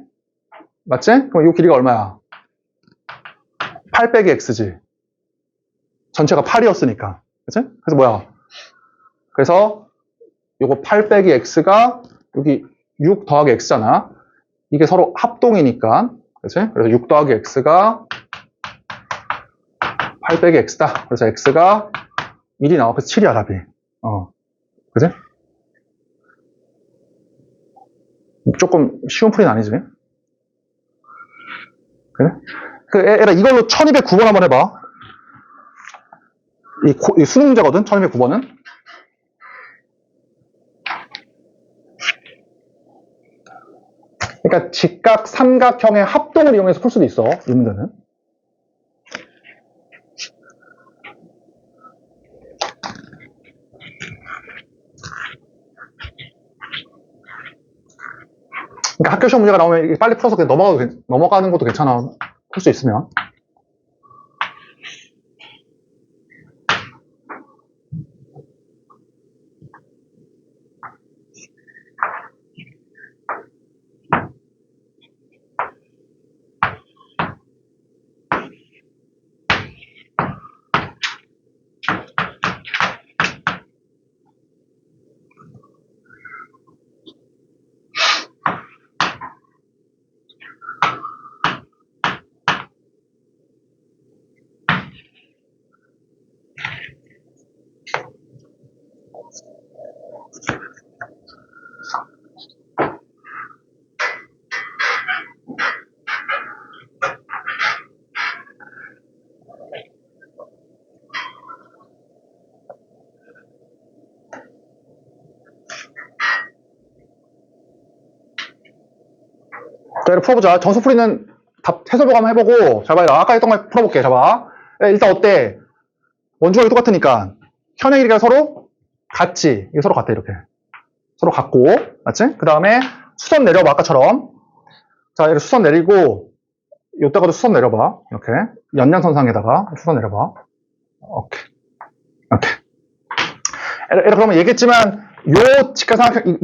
S1: 맞지? 그럼 이 길이가 얼마야? 8 빼기 x지. 전체가 8이었으니까. 그치? 그래서 뭐야? 그래서 요거 8 빼기 x가 여기 6 더하기 x잖아. 이게 서로 합동이니까. 그치? 그래서 6 더하기 x가 8 빼기 x다. 그래서 x가 1이 나와. 그래서 7이야, 답이. 그치? 조금 쉬운 풀이는 아니지. 그래? 얘들아, 이걸로 1209번 한번 해봐. 이 수능 문제거든, 1209번은. 그러니까 직각 삼각형의 합동을 이용해서 풀 수도 있어, 이 문제는. 그러니까 학교 시험 문제가 나오면 빨리 풀어서 그냥 넘어가는 것도 괜찮아. 풀 수 있으면. 자, 이렇게 풀어보자. 정수 풀이는 답 해설 보고 한번 해보고, 잘 봐라. 아까 했던 거 풀어볼게. 잘 봐. 일단 어때? 원주각이 똑같으니까 현의 길이가 서로 같지. 이게 서로 같아, 이렇게. 서로 같고, 맞지? 그 다음에 수선 내려봐, 아까처럼. 자, 이렇게 수선 내리고, 요때가도 수선 내려봐. 이렇게. 연장선상에다가 수선 내려봐. 오케이. 오케이. 이렇게 그러면 얘기했지만, 요 직각삼각형,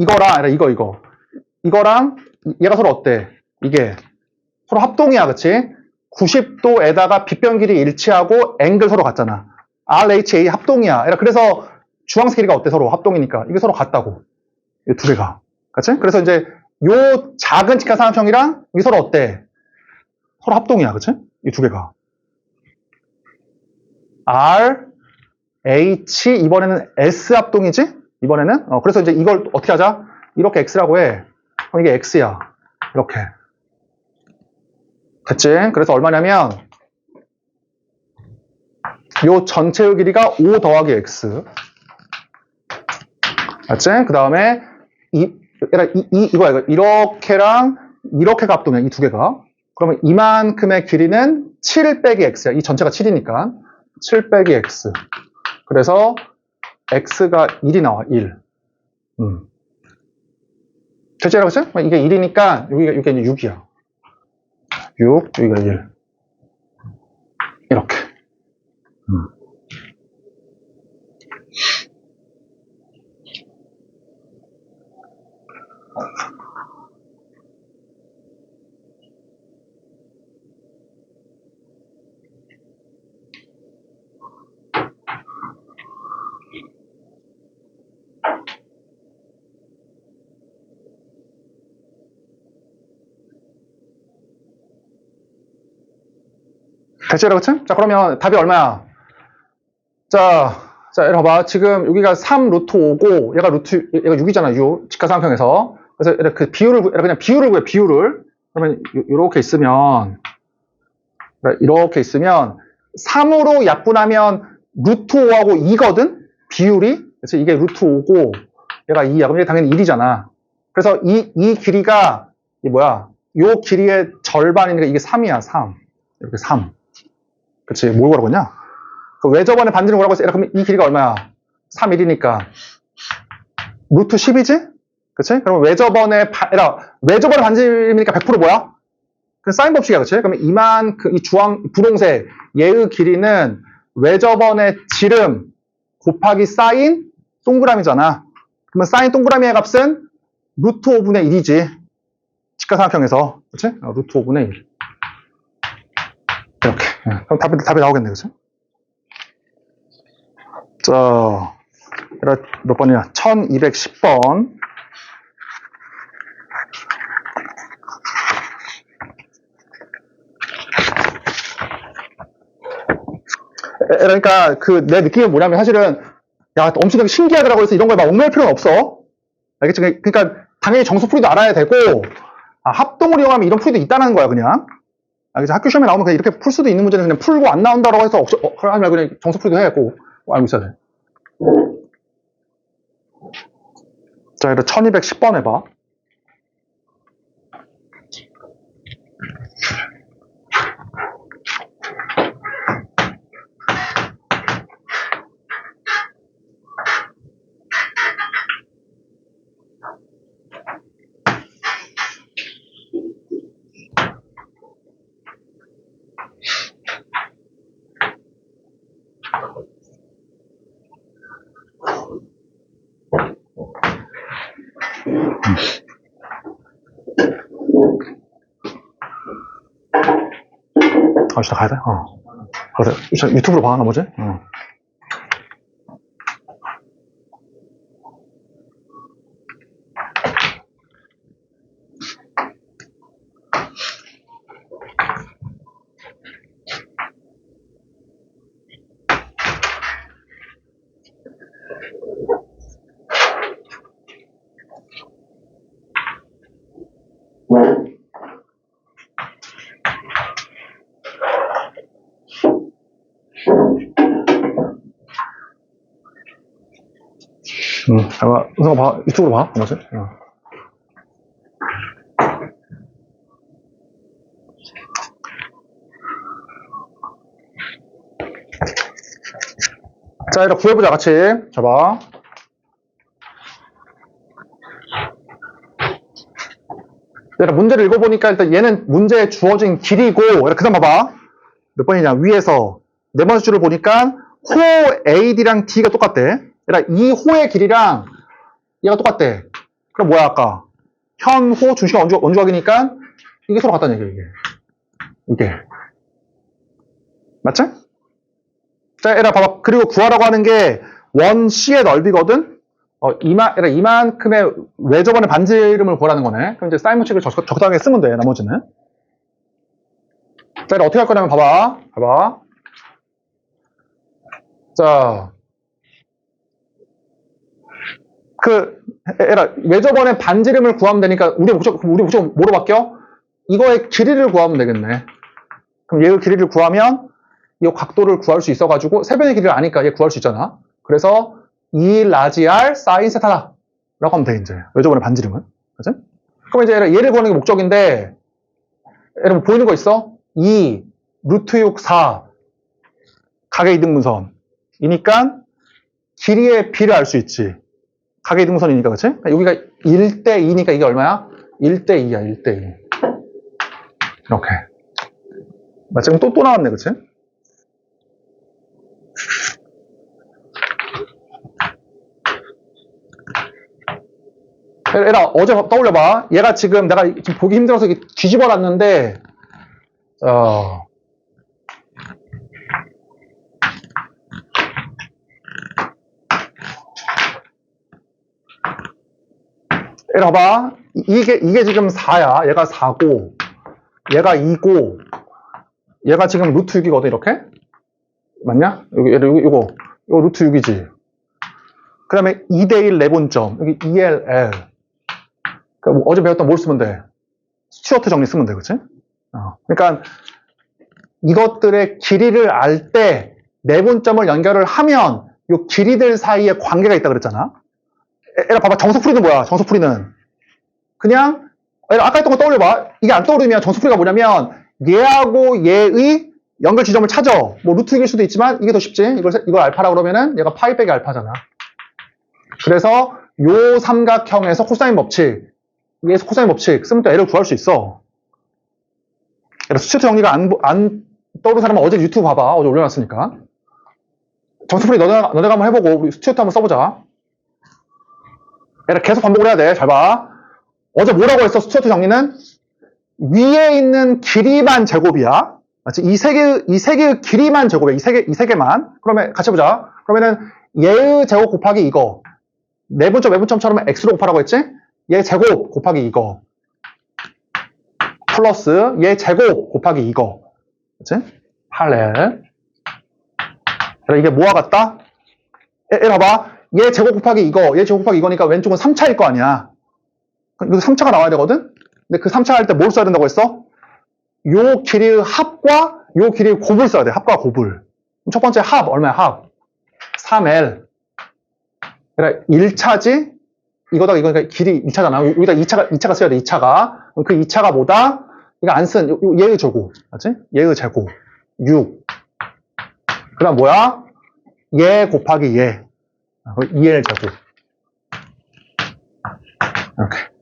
S1: 이거랑, 얘가 서로 어때? 이게 서로 합동이야, 그치? 90도에다가 빗변 길이 일치하고 앵글 서로 같잖아. RHA 합동이야. 그래서 주황색 길이가 어때? 서로 합동이니까. 이게 서로 같다고. 이 두 개가. 그치? 그래서 이제 요 작은 직각삼각형이랑 이게 서로 어때? 서로 합동이야. 그치? 이 두 개가. R, H, 이번에는 S 합동이지? 이번에는? 그래서 이제 이걸 어떻게 하자? 이렇게 X라고 해. 그럼 이게 X야. 이렇게. 됐지? 그래서 얼마냐면, 요 전체의 길이가 5 더하기 X. 맞지? 그 다음에, 이거야. 이렇게랑, 이렇게가 합동이야. 이 두 개가. 그러면 이만큼의 길이는 7 빼기 X야. 이 전체가 7이니까. 7 빼기 X. 그래서, X가 1이 나와, 1. 됐지? 그치? 이게 1이니까, 여기가 이제 6이야. 6, 여기가 1. 이렇게. 됐죠, 그렇지? 자, 그러면 답이 얼마야? 자, 이리 봐봐. 지금 여기가 3 루트 5고, 얘가 6이잖아, 6. 직각삼각형에서. 그래서 그 그냥 비율을 구해, 비율을. 그러면 이렇게 있으면, 3으로 약분하면 루트 5하고 2거든? 비율이. 그래서 이게 루트 5고, 얘가 2야. 그럼 이게 당연히 1이잖아. 그래서 이 길이가, 요 길이의 절반이니까 이게 3이야, 3. 이렇게 3. 그치, 뭘 구하라고 했냐? 외접원의 반지름 구하라고 했어. 그럼 이 길이가 얼마야? 3, 1이니까. 루트 10이지? 그치? 그럼 외접원의 반지름이니까 100% 뭐야? 그 사인 법칙이야, 그치? 그러면 이만큼, 분홍색, 얘의 길이는 외접원의 지름 곱하기 사인 동그라미잖아. 그러면 사인 동그라미의 값은 루트 5분의 1이지. 직각삼각형에서. 그치? 루트 5분의 1. 이렇게. 그럼 답이 나오겠네, 그치? 자, 몇 번이야? 1210번. 그러니까 내 느낌은 뭐냐면 사실은 엄청나게 신기하더라고 해서 이런 걸 막 얽매일 필요는 없어. 알겠지? 그러니까 당연히 정수풀이도 알아야 되고 합동을 이용하면 이런 풀이도 있다는 거야, 그냥. 알겠지? 학교 시험에 나오면 그냥 이렇게 풀 수도 있는 문제는 그냥 풀고 안 나온다고 해서 하지 말고 그냥 정수풀이도 해야 고 알고 있어야 돼. 자, 이거 1210번 해봐. 진짜 가야 돼? 그래서 유튜브로 봐, 나머지? 우선 봐, 유튜브로 봐, 나머지? 자, 이렇게 구해보자, 같이. 자, 봐. 일단 문제를 읽어보니까 일단 얘는 문제에 주어진 길이고, 그 다음 봐봐. 몇 번이냐, 위에서 네 번째 줄을 보니까 호 AD랑 D가 똑같대. 그러니까 이 호의 길이랑 얘가 똑같대. 그럼 뭐야, 아까? 현호 중심과 원주각이니까 이게 서로 같다는 얘기야, 이게. 맞지? 자, 얘들아, 봐봐. 그리고 구하라고 하는 게 원 C의 넓이거든? 이만큼의 외접원의 반지름을 구하라는 거네. 그럼 이제 사인 법칙을 적당하게 쓰면 돼, 나머지는. 자, 어떻게 할 거냐면 봐봐. 자, 외접원의 반지름을 구하면 되니까 우리 목적 뭐로 바뀌어? 이거의 길이를 구하면 되겠네. 그럼 얘의 길이를 구하면 이 각도를 구할 수 있어가지고 세변의 길이를 아니까 얘 구할 수 있잖아. 그래서 2 라지 R 사인 세타다 라고 하면 돼, 이제. 외접원의 반지름은. 그치? 그럼 이제 얘를 구하는 게 목적인데, 여러분 보이는 거 있어? 2 루트 6 4 각의 이등분선이니까 길이의 B를 알 수 있지. 각의 이등분선이니까, 그치? 여기가 1대 2니까 이게 얼마야? 1대 2야, 1대 2. 이렇게. 맞지? 그럼 또 나왔네, 그치? 얘들아, 어제 떠올려봐. 얘가 지금 내가 지금 보기 힘들어서 뒤집어 놨는데, 얘들아, 봐봐. 이게 지금 4야. 얘가 4고, 얘가 2고, 얘가 지금 루트 6이거든, 이렇게. 맞냐? 요거 루트 6이지. 그 다음에 2대1 내분점. 여기 ELL. 그러니까 뭐 어제 배웠던 뭘 쓰면 돼? 스튜어트 정리 쓰면 돼, 그치? 그러니까 이것들의 길이를 알 때 내분점을 연결을 하면 요 길이들 사이에 관계가 있다 그랬잖아. 얘라 봐봐. 정수풀이는 뭐야? 정수풀이는 그냥 얘라 아까 했던 거 떠올려봐. 이게 안 떠오르면 정수풀이가 뭐냐면 얘하고 얘의 연결 지점을 찾아. 뭐 루트 6일 수도 있지만 이게 더 쉽지. 이걸 알파라고 그러면은 얘가 파이 빼기 알파잖아. 그래서 요 삼각형에서 코사인 법칙, 얘에서 코사인 법칙 쓰면 또 애를 구할 수 있어. 수치트 정리가 안 떠오르는 사람은 어제 유튜브 봐봐. 어제 올려놨으니까. 정수풀이 너네가 한번 해보고 우리 수치트 한번 써보자. 얘를 계속 반복을 해야 돼. 잘 봐. 어제 뭐라고 했어? 수치트 정리는 위에 있는 길이만 제곱이야. 맞지? 이 세 개의 길이만 제곱이야. 이 세 개만. 그러면 같이 해보자. 그러면은 얘의 제곱 곱하기 이거. 내분점처럼 x로 곱하라고 했지? 얘 제곱 곱하기 이거. 플러스 얘 제곱 곱하기 이거. 그치? 8L. 이게 뭐와 같다? 얘 봐봐. 얘 제곱 곱하기 이거. 얘 제곱 곱하기 이거니까 왼쪽은 3차일 거 아니야. 여기 3차가 나와야 되거든? 근데 그 3차 할 때 뭘 써야 된다고 했어? 요 길이의 합과 요 길이의 곱을 써야 돼. 합과 곱을. 첫 번째 합 얼마야? 합 3L. 그러니까 1차지? 이거다가 이거니까 길이 2차잖아. 여기다 2차가 써야 돼. 2차가. 그 2차가 뭐다? 이거 안 쓴 얘의 제곱. 맞지? 얘의 제곱. 6. 그 다음 뭐야? 얘 곱하기 얘. 2L 제곱. 이렇게.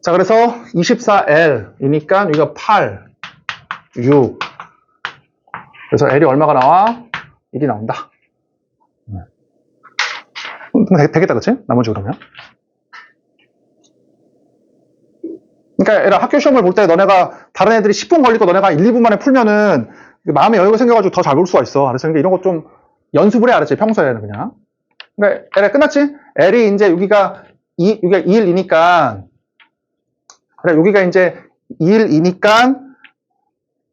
S1: 자, 그래서 24L이니까 여기가 8, 6. 그래서 L이 얼마가 나와? 1이 나온다. 되겠다, 그치? 나머지 그러면. 그러니까 얘라 학교 시험을 볼 때 너네가 다른 애들이 10분 걸리고 너네가 1, 2분 만에 풀면은 마음에 여유가 생겨가지고 더 잘 볼 수가 있어. 그래서 이런 거 좀 연습을 해, 알았지? 평소에는 그냥. 그러니까 L이 끝났지? L이 이제 여기가 2일이니까 그래, 여기가 이제 2일이니까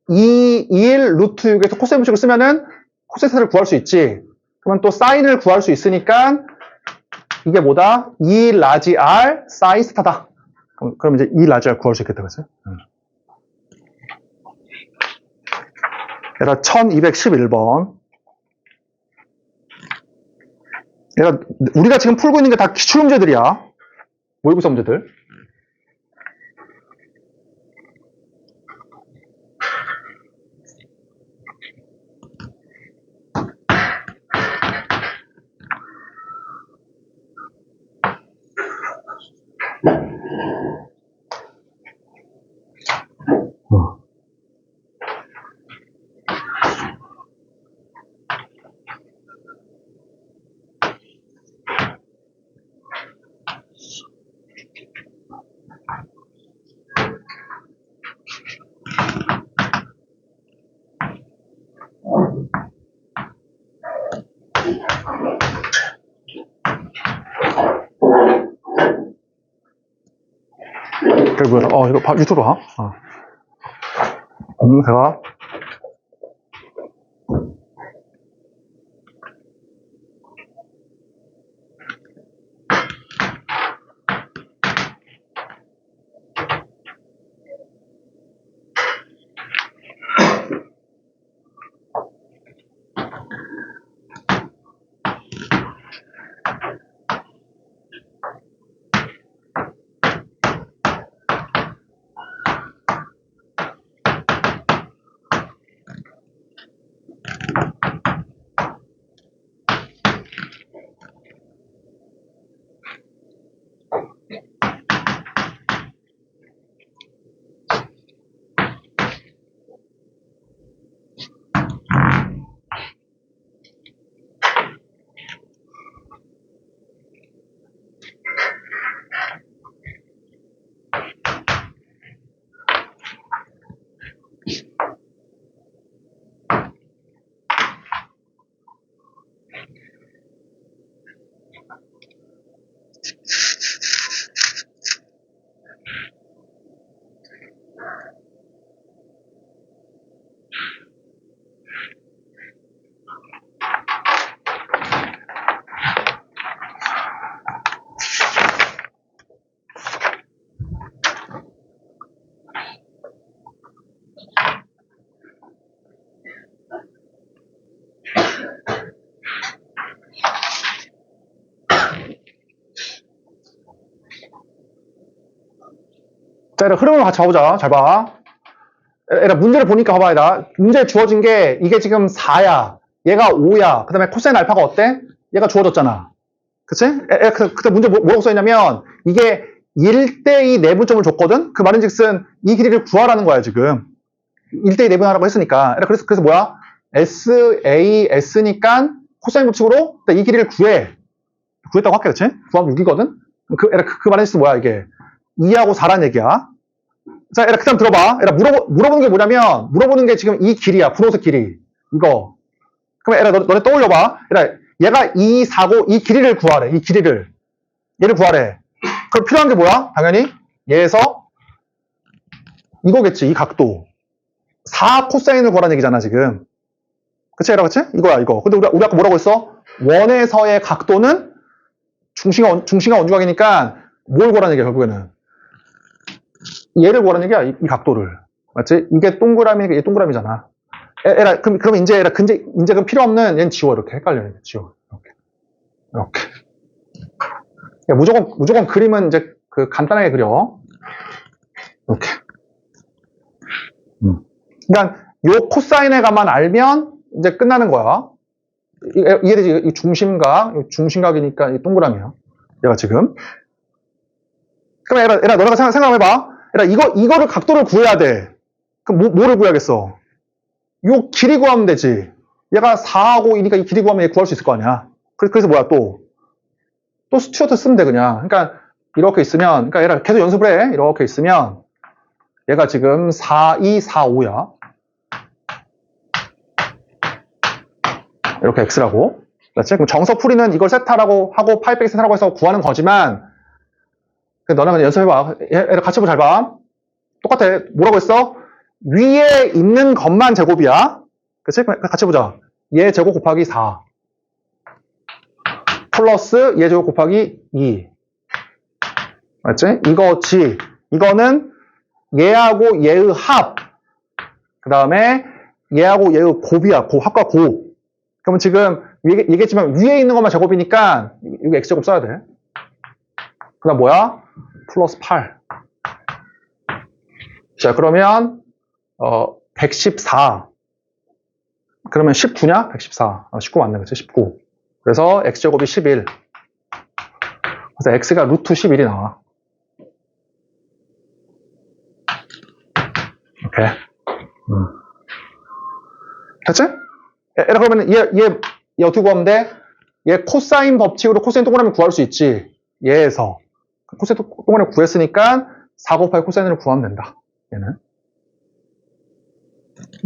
S1: 2일 루트 6에서 코사인 법칙을 쓰면은 코세타를 구할 수 있지. 그러면 또 사인을 구할 수 있으니까 이게 뭐다? 2 라지 R 사인 스타다. 그럼 이제 2 라지 R 구할 수 있겠다, 그치? 얘가 1211번. 얘가 우리가 지금 풀고 있는 게 다 기출 문제들이야. 모의고사 문제들. 그게 뭐야? 이거 유튜브 봐. 제가. 자, 얘들아, 흐름을 같이 봐보자. 잘 봐. 얘들아, 문제를 보니까 봐봐, 얘들아. 문제에 주어진 게, 이게 지금 4야. 얘가 5야. 그 다음에 코사인 알파가 어때? 얘가 주어졌잖아. 그치? 그때 문제 뭐라고 써있냐면, 이게 1대2 내분점을 줬거든? 그 말인 즉슨, 이 길이를 구하라는 거야, 지금. 1대2 내분하라고 했으니까. 그래서 뭐야? SAS니까, 코사인 법칙으로 이 길이를 구했다고 할게, 그치? 구하면 6이거든? 그 말인 즉슨 뭐야, 이게? 2하고 4란 얘기야. 자, 그 다음 들어봐. 물어보는 게 뭐냐면, 물어보는 게 지금 이 길이야. 분홍색 길이. 이거. 그럼 너네 떠올려봐. 얘가 2, 4고, 이 길이를 구하래. 이 길이를. 얘를 구하래. 그럼 필요한 게 뭐야? 당연히. 얘에서, 이거겠지. 이 각도. 4 코사인을 구하라는 얘기잖아, 지금. 그치, 그치? 이거야, 이거. 근데 우리 아까 뭐라고 했어? 원에서의 각도는 중심과 원주각이니까 뭘 구하라는 얘기야, 결국에는. 얘를 구하라는 얘기야, 이 각도를. 맞지? 이게 동그라미니까 이게 동그라미잖아. 그럼 이제 그럼 필요 없는 얘는 지워, 이렇게. 헷갈려, 지워. 이렇게. 무조건 그림은 이제 간단하게 그려. 이렇게. 그러니까 요 코사인의 값만 알면 이제 끝나는 거야. 이해되지? 이 중심각이니까 이 동그라미야. 얘가 지금. 그럼 너네가 생각해봐. 이거를 각도를 구해야 돼. 그럼 뭐를 구해야겠어? 요 길이 구하면 되지. 얘가 4하고 2니까 이 길이 구하면 얘 구할 수 있을 거 아니야. 그래서 뭐야, 또 스튜어트 쓰면 돼, 그냥. 그러니까 이렇게 있으면, 그러니까 얘가 계속 연습을 해. 이렇게 있으면 얘가 지금 4, 2, 4, 5야. 이렇게 x라고. 그렇지? 그럼 정석풀이는 이걸 세타라고 하고 파이 빼기 세타라고 해서 구하는 거지만, 너는 그냥 연습해봐. 얘를 같이 잘 봐. 똑같아. 뭐라고 했어? 위에 있는 것만 제곱이야. 그치? 같이 보자. 얘 제곱 곱하기 4. 플러스 얘 제곱 곱하기 2. 맞지? 이거지. 이거는 얘하고 얘의 합. 그 다음에 얘하고 얘의 곱이야. 합과 곱. 그러면 지금 얘기했지만 위에 있는 것만 제곱이니까 여기 x제곱 써야 돼. 그 다음 뭐야? 플러스 8. 자, 그러면 114. 그러면 19냐? 114. 19 맞네, 그치? 19. 그래서 x제곱이 11. 그래서 x가 루트 11이 나와. 오케이. 됐지? 그러면 얘 어떻게 구하면 돼? 얘 코사인 법칙으로 코사인 동그라미 구할 수 있지. 얘에서. 코사인 동그라미 구했으니까 4 곱하기 코사인을 구하면 된다. 얘는.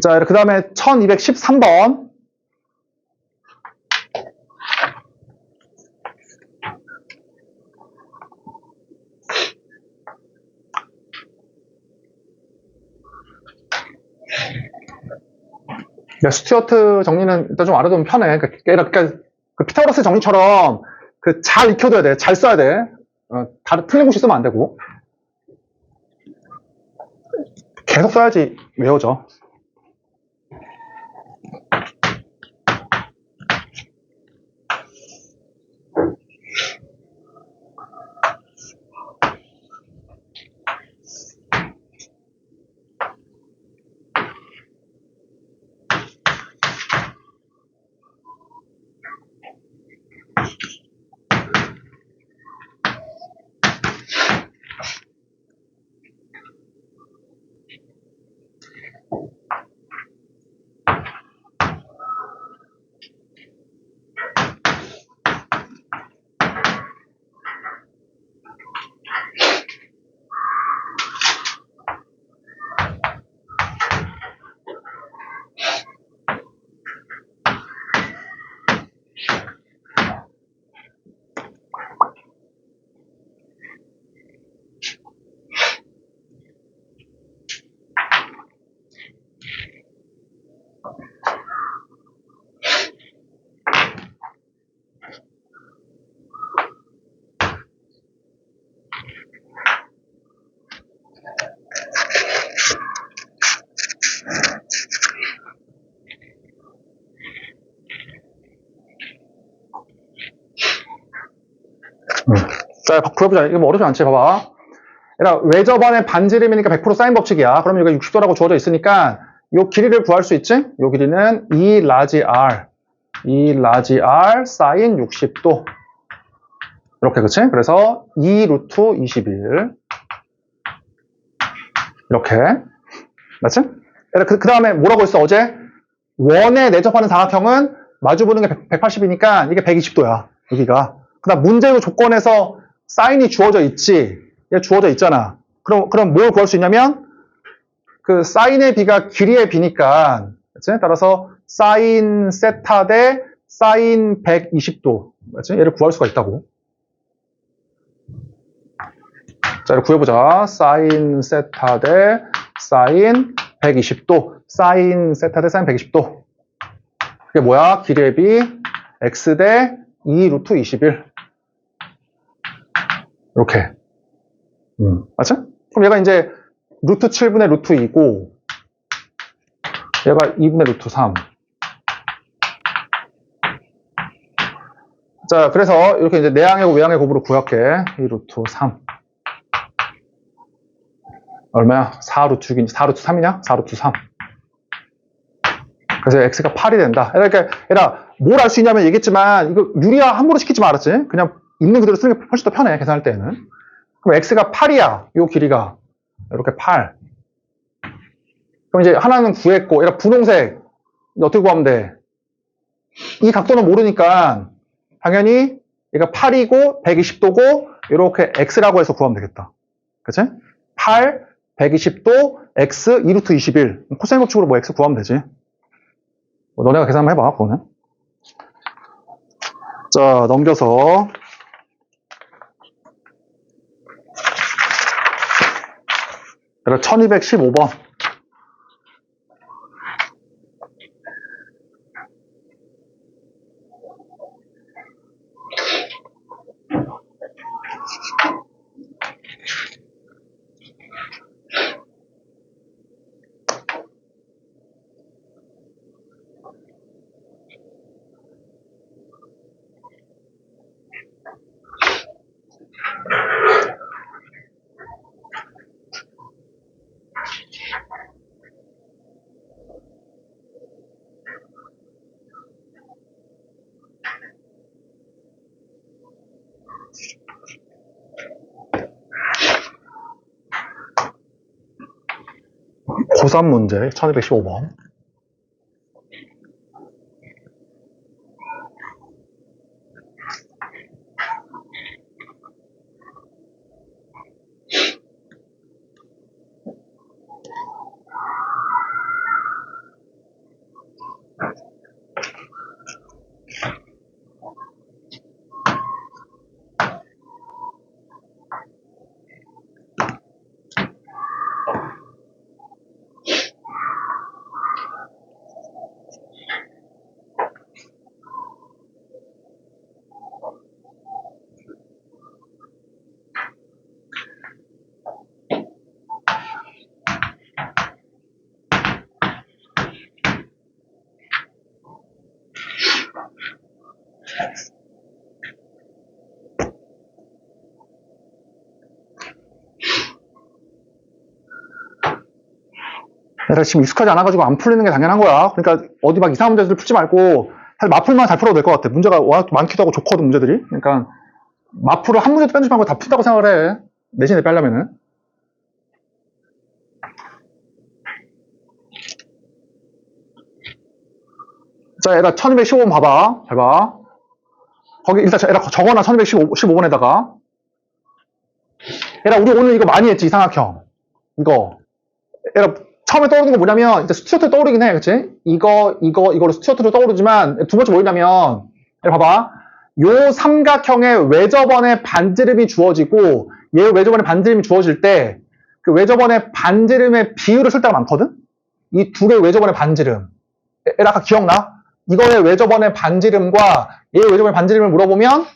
S1: 자, 그 다음에 1213번. 스튜어트 정리는 일단 좀 알아두면 편해. 그러니까 그 피타고라스 정리처럼 잘 익혀둬야 돼. 잘 써야 돼. 다른 틀린 곳이 쓰면 안 되고. 계속 써야지 외워져. 자, 그려보자. 이거 뭐 어렵지 않지? 봐봐. 얘들아, 외접원의 반지름이니까 100% 사인 법칙이야. 그러면 여기가 60도라고 주어져 있으니까 이 길이를 구할 수 있지? 이 길이는 2 라지 R 사인 60도. 이렇게, 그치? 그래서 2 루트 21. 이렇게. 맞지? 그 다음에 뭐라고 했어, 어제? 원에 내접하는 사각형은 마주보는 게 180이니까 이게 120도야, 여기가. 그 다음 문제의 조건에서 사인이 주어져 있지. 얘 주어져 있잖아. 그럼 뭘 구할 수 있냐면, 그 사인의 비가 길이의 비니까, 그치? 따라서 사인 세타 대 사인 120도. 맞지? 얘를 구할 수가 있다고. 자, 이렇게 구해보자. 사인 세타 대 사인 120도. 사인 세타 대 사인 120도. 그게 뭐야? 길이의 비 x 대 2 루트 21. 이렇게. 맞지? 그럼 얘가 이제 루트 7분의 루트 2고 얘가 2분의 루트 3. 자, 그래서 이렇게 이제 내항의 곱, 외항의 곱으로 구할게. 2 루트 3. 얼마야? 4 루트 6이니 4 루트 3이냐? 4 루트 3. 그래서 x가 8이 된다. 그러니까 뭘 알 수 있냐면 얘기했지만 이거 유리화 함부로 시키지 말았지. 그냥 있는 그대로 쓰는 게 훨씬 더 편해, 계산할 때는. 그럼 x가 8이야. 요 길이가. 이렇게 8. 그럼 이제 하나는 구했고, 얘가 분홍색. 어떻게 구하면 돼? 이 각도는 모르니까 당연히 얘가 8이고 120도고 이렇게 x라고 해서 구하면 되겠다. 그치? 8, 120도, x, 2루트 21. 코사인 법칙으로 뭐 x 구하면 되지. 너네가 계산 한번 해봐, 그거는. 자, 넘겨서. 그래서 1215번. 고3 문제 1215번. 내가 지금 익숙하지 않아가지고 안 풀리는 게 당연한 거야. 그러니까 어디 막 이상한 문제들 풀지 말고 사실 마풀만 잘 풀어도 될 것 같아. 문제가 워낙 많기도 하고 좋거든, 문제들이. 그러니까 마풀을 한 문제도 빼주지 말고 다 푼다고 생각을 해. 내신에 빼려면은. 자, 얘가 1215번 봐봐. 잘 봐. 거기 일단 얘가 적어놔. 1215번에다가. 얘가 우리 오늘 이거 많이 했지, 이상학형. 이거. 얘가 처음에 떠오르는 거 뭐냐면, 이제 스튜어트 떠오르긴 해, 그치? 이거로 스튜어트로 떠오르지만, 두 번째 뭐냐면, 얘 봐봐. 요 삼각형의 외접원의 반지름이 주어지고, 얘 외접원의 반지름이 주어질 때, 그 외접원의 반지름의 비율을 쓸 때가 많거든? 이 두 개의 외접원의 반지름. 얘 아까 기억나? 이거의 외접원의 반지름과 얘의 외접원의 반지름을 물어보면,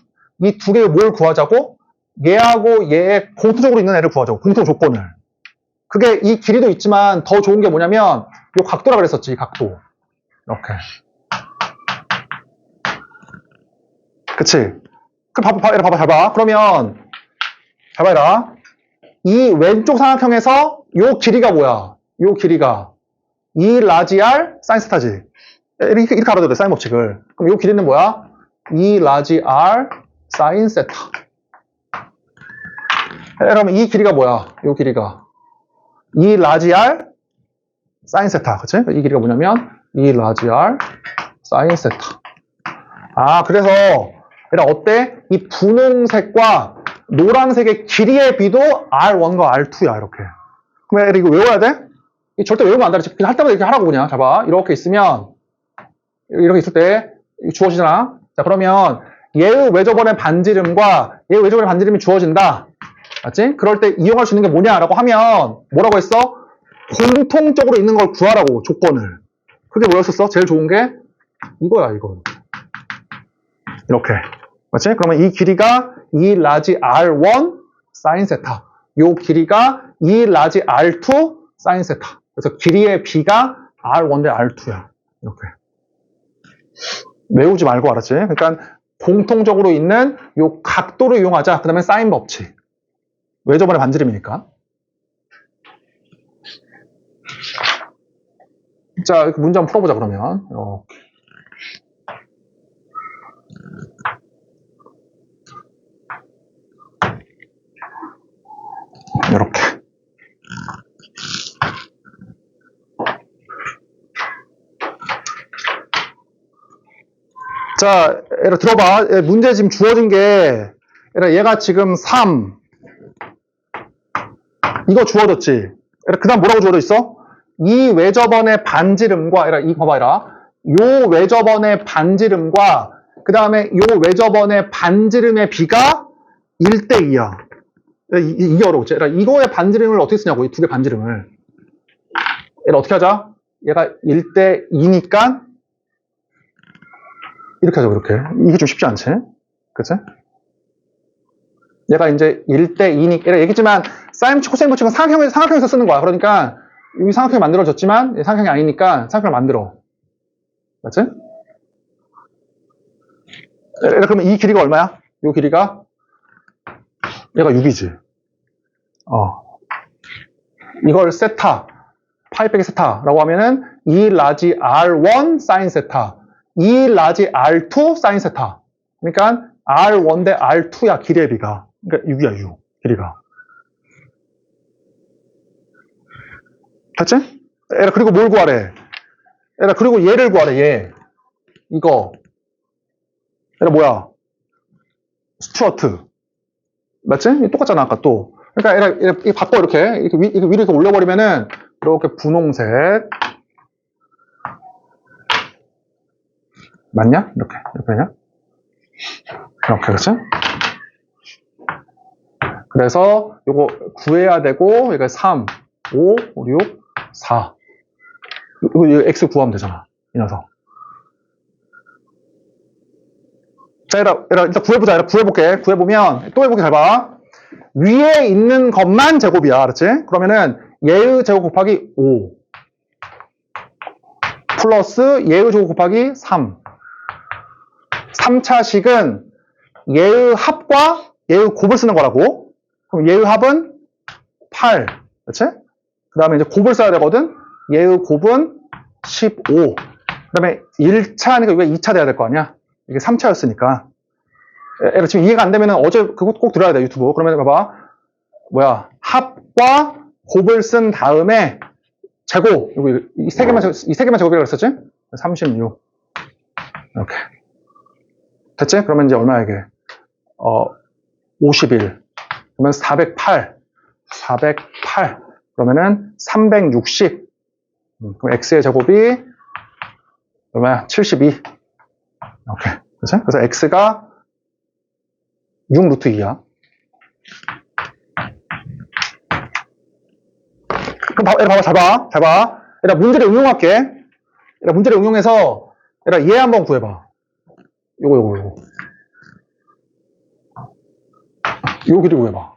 S1: 이 두 개의 뭘 구하자고? 얘하고 얘의 공통적으로 있는 애를 구하자고, 공통 조건을. 그게 이 길이도 있지만 더 좋은 게 뭐냐면 요 각도라 그랬었지, 이 각도. 이렇게. 그치? 그럼 봐봐, 잘 봐. 그러면 잘 봐라. 이 왼쪽 삼각형에서 요 길이가 뭐야? 요 길이가 2 라지 R 사인 세타지. 이렇게 알아둬야 돼, 사인 법칙을. 그럼 요 길이는 뭐야? 2 라지 R 사인 세타. 그러면 이 길이가 뭐야? 요 길이가 2 라지 R 사인 세타. 그치? 이 길이가 뭐냐면 2 라지 R 사인 세타. 아, 그래서 어때? 이 분홍색과 노란색의 길이의 비도 R1과 R2야, 이렇게. 그럼 이거 외워야 돼? 절대 외우면 안 돼. 그냥 할 때마다 이렇게 하라고 그냥. 잡아. 이렇게 있으면, 이렇게 있을 때 주어지잖아. 자, 그러면 얘의 외접원의 반지름과 얘의 외접원의 반지름이 주어진다. 맞지? 그럴 때 이용할 수 있는 게 뭐냐라고 하면 뭐라고 했어? 공통적으로 있는 걸 구하라고, 조건을. 그게 뭐였었어? 제일 좋은 게 이거야, 이거. 이렇게. 맞지? 그러면 이 길이가 2 라지 R1 사인 세타. 요 길이가 2 라지 R2 사인 세타. 그래서 길이의 B가 R1 대 R2야. 이렇게. 외우지 말고, 알았지? 그러니까 공통적으로 있는 요 각도를 이용하자. 그 다음에 사인 법칙. 외접원의 반지름이니까. 자, 문제 한번 풀어보자, 그러면. 이렇게. 자, 얘를 들어봐. 문제 지금 주어진 게, 얘가 지금 3. 이거 주어졌지? 그 다음 뭐라고 주어져 있어? 이 외접원의 반지름과, 이거 봐봐라. 요 외접원의 반지름과, 그 다음에 요 외접원의 반지름의 비가 1대2야. 이게 어려웠지? 이거의 반지름을 어떻게 쓰냐고, 이 두 개 반지름을. 얘를 어떻게 하자? 얘가 1대2니까, 이렇게 하자고, 이렇게. 이게 좀 쉽지 않지? 그치? 얘가 이제 1대2니까, 얘기했지만, 사인 법칙, 코사인 법칙은 삼각형에서 쓰는 거야. 그러니까, 여기 삼각형이 만들어졌지만, 삼각형이 아니니까, 삼각형을 만들어. 맞지? 그러면 이 길이가 얼마야? 이 길이가? 얘가 6이지. 이걸 세타, 파이 빼기 세타라고 하면은 2 라지 R1 사인 세타, 2 라지 R2 사인 세타. 그러니까 R1 대 R2야, 길이의 비가. 그러니까 6이야, 6. 길이가. 됐지? 그리고 뭘 구하래? 그리고 얘를 구하래, 얘. 이거. 뭐야? 스튜어트. 맞지? 똑같잖아, 아까 또. 그러니까 이렇게 바꿔, 이렇게 위로 이렇게 올려버리면은, 이렇게 분홍색. 맞냐? 이렇게 되냐? 이렇게, 그치? 그래서, 요거 구해야 되고, 이거 3, 5, 6, 4. 이거 X 구하면 되잖아. 이 녀석. 자, 일단 구해보자. 구해볼게. 구해보면, 또 해보기 잘 봐. 위에 있는 것만 제곱이야. 알았지? 그러면은, 얘의 제곱 곱하기 5. 플러스 얘의 제곱 곱하기 3. 3차식은 얘의 합과 얘의 곱을 쓰는 거라고. 그럼 얘의 합은 8. 그렇지? 그 다음에 이제 곱을 써야 되거든. 얘의 곱은 15. 그 다음에 1차니까 이거 2차 돼야 될 거 아니야? 이게 3차였으니까. 지금 이해가 안 되면 어제 그거 꼭 들어야 돼, 유튜브. 그러면 봐봐. 뭐야. 합과 곱을 쓴 다음에 제곱. 이 세 개만 제곱이라고 그랬었지? 36. 이렇게. 됐지? 그러면 이제 얼마야, 이게? 51. 그러면 408. 408. 그러면은 360. 그럼 x의 제곱이 얼마야? 72. 이렇게. 그치? 그래서 x가 6 루트 2야. 그럼 봐봐, 잘 봐. 얘들아, 문제를 응용할게. 얘들아, 문제를 응용해서, 얘들아, 얘 한번 구해봐. 요거. 요 길이 구해봐.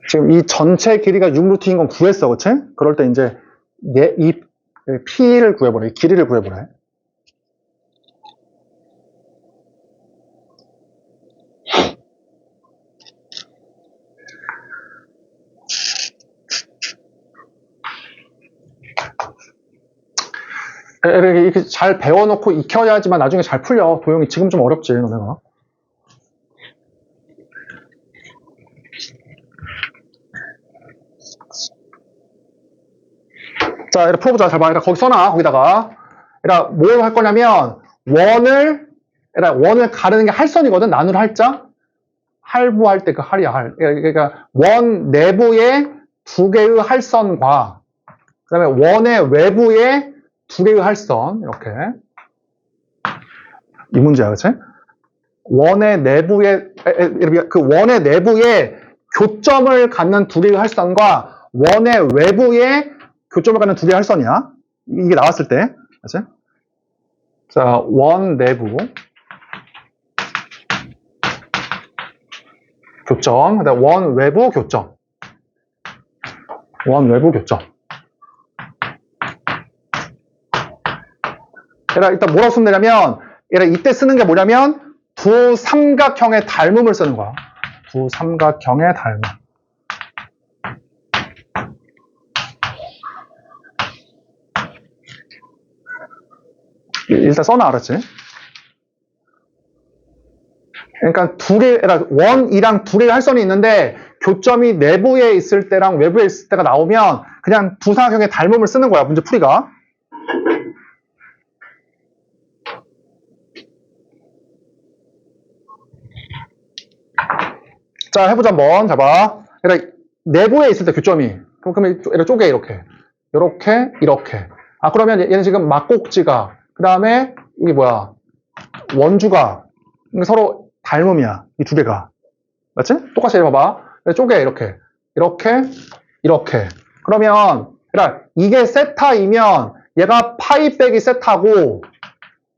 S1: 지금 이 전체 길이가 6루트인 건 구했어, 그치? 그럴 때 이제 이 P를 구해보래. 이 길이를 구해보래. 이렇게 잘 배워놓고 익혀야지만 나중에 잘 풀려. 도형이 지금 좀 어렵지, 너네가. 자, 이렇게 풀어보자. 잘 봐. 이렇게 거기 써놔. 거기다가. 이렇게 뭘 할 거냐면, 원을 가르는 게 할선이거든. 나누를 할자. 할부할 때 그 할이야, 할. 그러니까 원 내부에 두 개의 할선과, 그 다음에 원의 외부에 두 개의 할선. 이렇게. 이 문제야, 그치? 원의 내부에, 그 원의 내부에 교점을 갖는 두 개의 할선과 원의 외부에 교점을 갖는 두 개의 할선이야. 이게 나왔을 때. 그치? 자, 원 내부. 교점. 그다음 원 외부 교점. 원 외부 교점. 얘들아, 일단 뭐라고 쓰면 되냐면, 얘들아, 이때 쓰는 게 뭐냐면, 두 삼각형의 닮음을 쓰는 거야. 두 삼각형의 닮음. 일단 써놔, 알았지? 그러니까 원이랑 두 개의 할선이 있는데, 교점이 내부에 있을 때랑 외부에 있을 때가 나오면, 그냥 두 삼각형의 닮음을 쓰는 거야, 문제 풀이가. 자, 해보자, 한번. 잡아. 그러니까 내부에 있을 때 교점이. 그러면 쪼개, 이렇게. 이렇게. 아, 그러면 얘는 지금 막꼭지가, 그 다음에, 이게 뭐야. 원주가, 서로 닮음이야. 이 두 개가. 맞지? 똑같이 해봐봐. 쪼개, 이렇게. 그러면, 그러니까 이게 세타이면, 얘가 파이 빼기 세타고,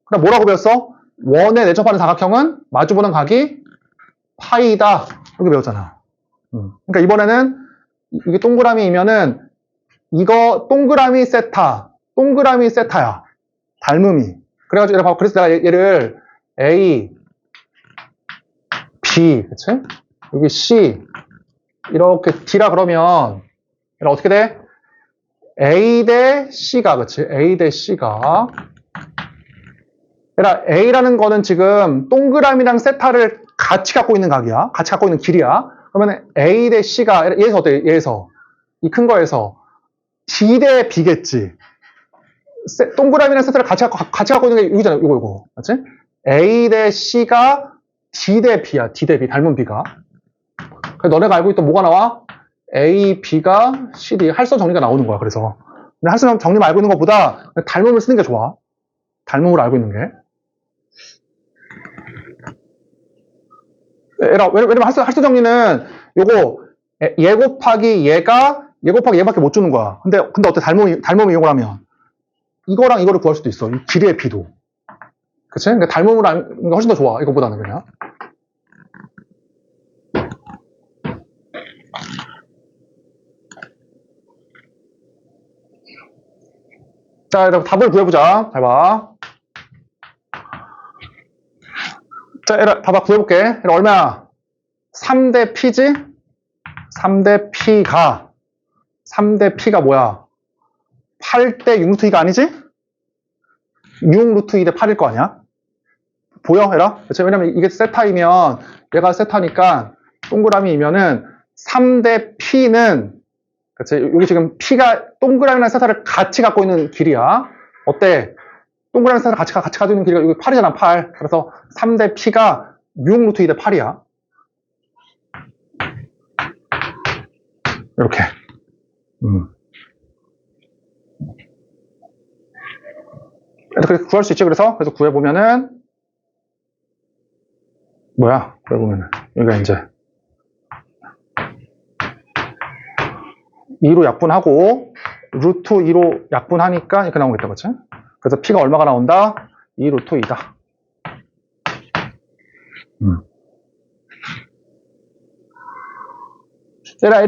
S1: 그럼 뭐라고 배웠어? 원에 내접하는 사각형은 마주보는 각이 파이다. 이렇게 배웠잖아. 그러니까 이번에는 이게 동그라미이면은 이거 동그라미 세타야. 닮음이. 그래가지고 그래서 내가 얘를 A, B, 그치? 여기 C 이렇게 D라 그러면 얘가 어떻게 돼? A 대 C가, 그치? A 대 C가. 얘가 A라는 거는 지금 동그라미랑 세타를 같이 갖고 있는 각이야. 같이 갖고 있는 길이야. 그러면 A 대 C가, 얘에서 어때? 얘에서. 이 큰 거에서. D 대 B겠지. 동그라미랑 세타를 같이 갖고 있는 게 이거잖아. 이거. 맞지? A 대 C가 D 대 B야. D 대 B. 닮은 B가. 그래서 너네가 알고 있던 뭐가 나와? A, B가 C, D. 할선 정리가 나오는 거야. 그래서. 근데 할선 정리만 알고 있는 것보다 닮음을 쓰는 게 좋아. 닮음을 알고 있는 게. 왜냐면 할수 정리는 요거 얘 곱하기 얘밖에 못 주는 거야. 근데 어때? 닮음을 이용을 하면 이거랑 이거를 구할 수도 있어. 이 길이의 B도. 그치? 그러니까 닮음을 알는 게 훨씬 더 좋아. 이거보다는 그냥. 자, 여러분 답을 구해보자. 잘 봐. 자, 봐봐. 구해볼게. 얼마야? 3대 P지? 3대 P가 뭐야? 8대 6루트 2가 아니지? 6루트 2대 8일 거 아니야? 보여? 해라? 그치? 왜냐면 이게 세타이면 얘가 세타니까 동그라미이면은 3대 P는 그치? 여기 지금 P가 동그라미랑 세타를 같이 갖고 있는 길이야. 어때? 동그라미 세타를 같이 가지고 있는 길이가 여기 8이잖아, 8. 그래서 3대 P가 6루트 2대 8이야. 이렇게. 그렇게 구할 수 있지. 그래서 구해보면은 뭐야? 구해보면은 여기가 이제 2로 약분하고 루트 2로 약분하니까 이렇게 나오겠다, 그치? 그래서 P가 얼마가 나온다? 2 루트 2다.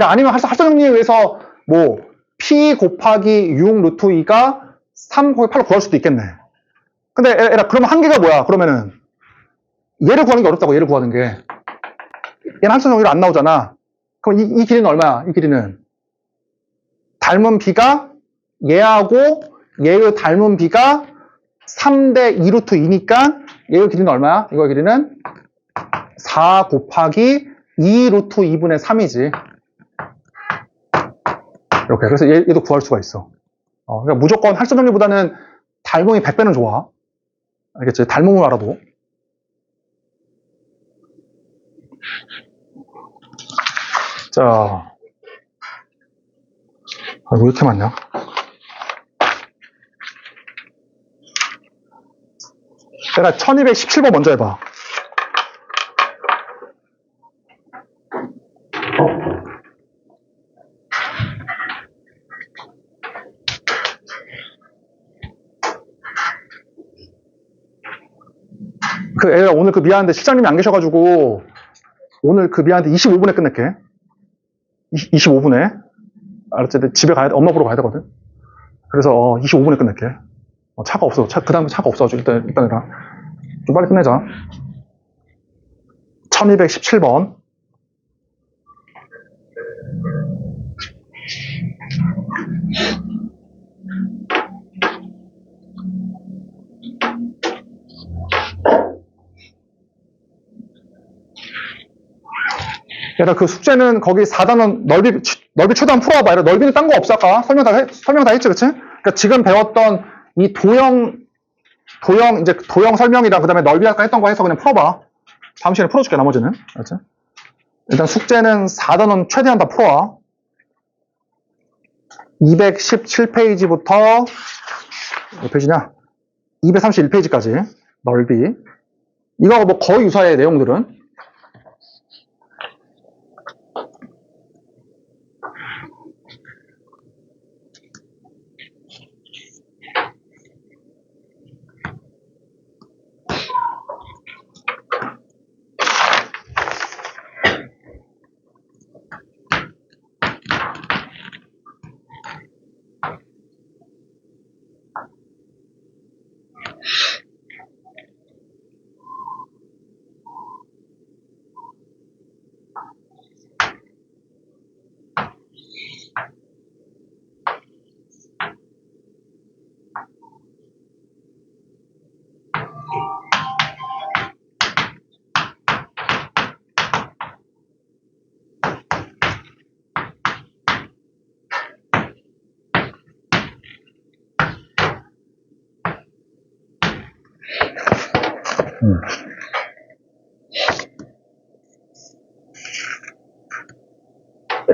S1: 아니면 할수 정리에 의해서 뭐 P 곱하기 6 루트 2가 3 곱하기 8로 구할 수도 있겠네. 근데 그러면 한계가 뭐야? 그러면은 얘를 구하는 게 어렵다고, 얘를 구하는 게. 얘는 할수 정리로 안 나오잖아. 그럼 이 길이는 얼마야? 이 길이는 닮은 B가 얘하고 얘의 닮은 B가 3대 2 루트 2니까 얘의 길이는 얼마야? 이거의 길이는 4 곱하기 2 루트 2분의 3이지. 이렇게. 그래서 얘도 구할 수가 있어. 그러니까 무조건 할수 정리보다는 닮음이 100배는 좋아. 알겠지? 닮음을 알아도. 자. 왜 이렇게 많냐? 내가 1217번 먼저 해봐. 애가 오늘 미안한데 실장님이 안 계셔가지고 오늘 미안한데 25분에 끝낼게. 25분에. 알았지? 집에 가야 돼. 엄마 보러 가야 되거든. 그래서 25분에 끝낼게. 차가 없어. 그 다음에 차가 없어가지고 일단 해라. 좀 빨리 끝내자. 1217번. 얘들아, 그 숙제는 거기 4단원 넓이 최대한 풀어봐. 얘들아, 넓이는 딴 거 없어, 아까? 설명 다 했지, 그치? 그러니까 지금 배웠던 이 도형 설명이랑 그 다음에 넓이 아까 했던 거 해서 그냥 풀어봐. 다음 시간에 풀어줄게, 나머지는. 알았지? 일단 숙제는 4단원 최대한 다 풀어와. 217페이지부터, 몇 페이지냐? 231페이지까지. 넓이. 이거 뭐 거의 유사해, 내용들은.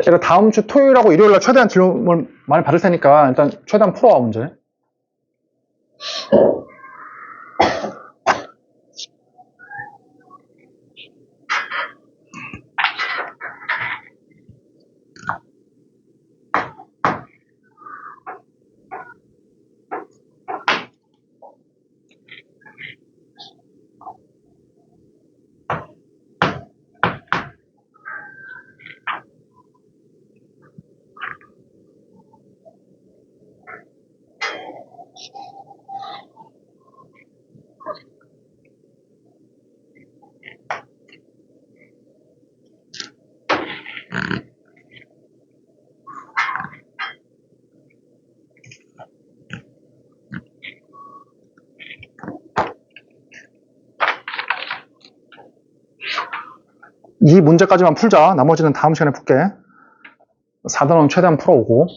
S1: 제가 다음 주 토요일하고 일요일날 최대한 질문을 많이 받을 테니까 일단 최대한 풀어와, 문제. 이 문제까지만 풀자. 나머지는 다음 시간에 풀게. 4단원 최대한 풀어오고.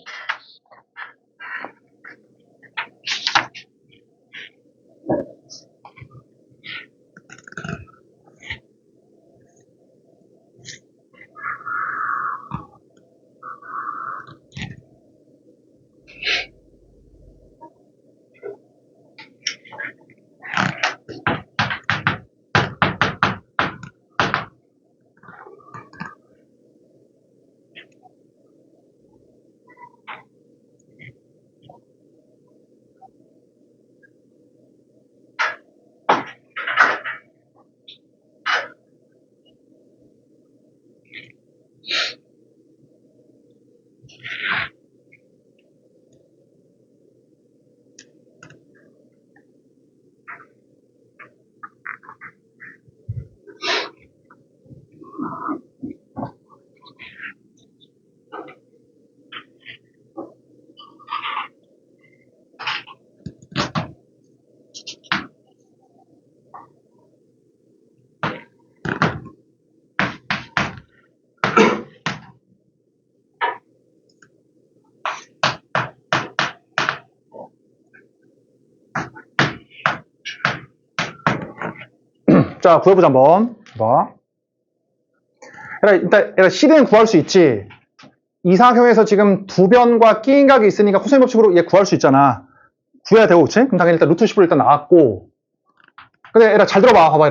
S1: 자, 구해보자, 한번. 봐. 일단 CD는 구할 수 있지. 이사각형에서 지금 두 변과 끼인각이 있으니까 코사인 법칙으로 얘 구할 수 있잖아. 구해야 되고, 그치? 그럼 당연히 일단 루트 10으로 일단 나왔고. 근데 얘들아, 잘 들어봐. 봐봐,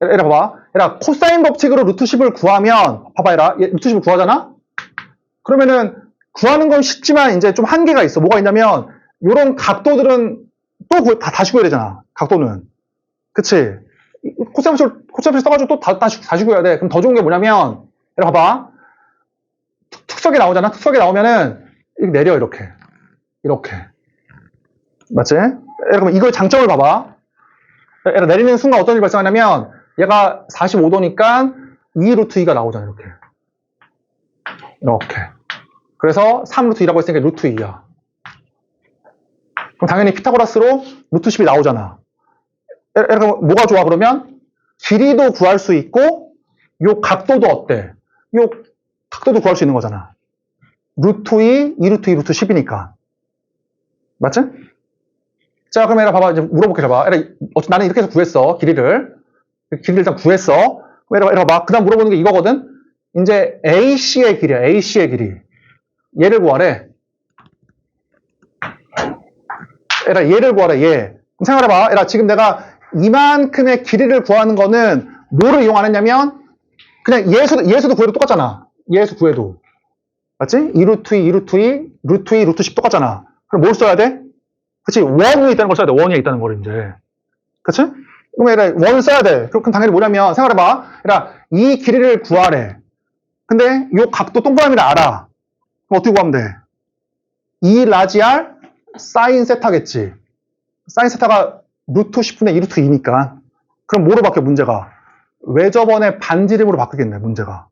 S1: 얘들아, 봐봐. 얘들아, 코사인 법칙으로 루트 10을 구하면, 봐봐, 얘들아. 얘 루트 10을 구하잖아? 그러면은, 구하는 건 쉽지만 이제 좀 한계가 있어. 뭐가 있냐면, 요런 각도들은 또 다시 구해야 되잖아. 각도는. 그치? 코사인 법칙 써가지고 또 다시 구해야 돼. 그럼 더 좋은 게 뭐냐면, 얘들아, 봐봐. 특석이 나오잖아. 특석이 나오면은, 이렇게 내려, 이렇게. 맞지? 그럼 이거의 장점을 봐봐. 얘가 내리는 순간 어떤 일이 발생하냐면, 얘가 45도니까 2 루트 2가 나오잖아, 이렇게. 그래서 3 루트 2라고 했으니까 루트 2야. 그럼 당연히 피타고라스로 루트 10이 나오잖아. 그럼 뭐가 좋아, 그러면? 길이도 구할 수 있고, 요 각도도 어때? 요 각도도 구할 수 있는 거잖아. 루트 2 루트 2, 루트 10이니까. 맞지? 자, 그럼 얘라 봐봐. 이제 물어볼게, 봐봐. 나는 이렇게 해서 구했어. 길이를 일단 구했어. 그럼 얘라 봐봐. 그 다음 물어보는 게 이거거든? 이제 AC의 길이야. AC의 길이. 얘를 구하래. 얘를 구하래, 얘. 그럼 생각해봐. 얘라, 지금 내가 이만큼의 길이를 구하는 거는 뭐를 이용 안 했냐면, 그냥 얘에서도 구해도 똑같잖아. 얘에서 구해도. 맞지? 2 루트 2, 2 루트 2, 루트 2, 루트 10 똑같잖아. 그럼 뭘 써야 돼? 그치? 원 위에 있다는 걸 써야 돼. 원 위에 있다는 걸 이제. 그치? 그럼 얘라 원을 써야 돼. 그럼 당연히 뭐냐면, 생각해봐. 얘라, 이 길이를 구하래. 근데 요 각도 동그라미를 알아. 그럼 어떻게 구하면 돼? 2 라지 R 사인 세타겠지. 사인 세타가 루트 10분의 2 루트 2니까. 그럼 뭐로 바뀌어, 문제가? 외접원의 반지름으로 바뀌겠네, 문제가.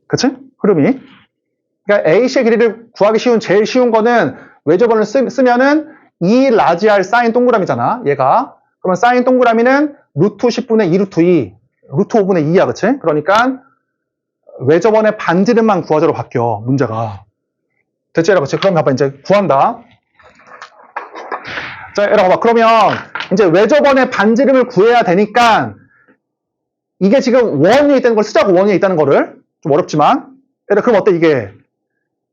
S1: 그치? 흐름이. 그러니까 AC의 길이를 구하기 제일 쉬운 거는 외접원을 쓰면은 2 라지 R 사인 동그라미잖아, 얘가. 그러면 사인 동그라미는 루트 10분의 2 루트 2, 루트 5분의 2야, 그치? 그러니까 외접원의 반지름만 구하자로 바뀌어, 문제가. 됐지, 그치? 그럼 봐봐, 이제 구한다. 자, 얘들아, 봐봐. 그러면 이제 외접원의 반지름을 구해야 되니까 이게 지금 원 위에 있다는 걸 쓰자고, 원 위에 있다는 거를. 좀 어렵지만. 얘들아, 그럼 어때, 이게?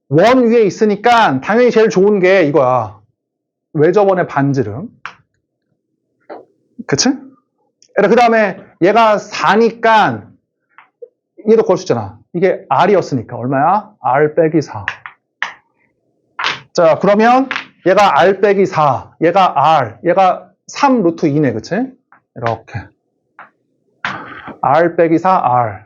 S1: 원 위에 있으니까 당연히 제일 좋은 게 이거야. 외접원의 반지름. 그치? 그 다음에 얘가 4니까 얘도 구할 수 있잖아. 이게 R이었으니까 얼마야? R 빼기 4. 자, 그러면 얘가 R 빼기 4, 얘가 R, 얘가 3 루트 2네, 그치? 이렇게. R 빼기 4, R.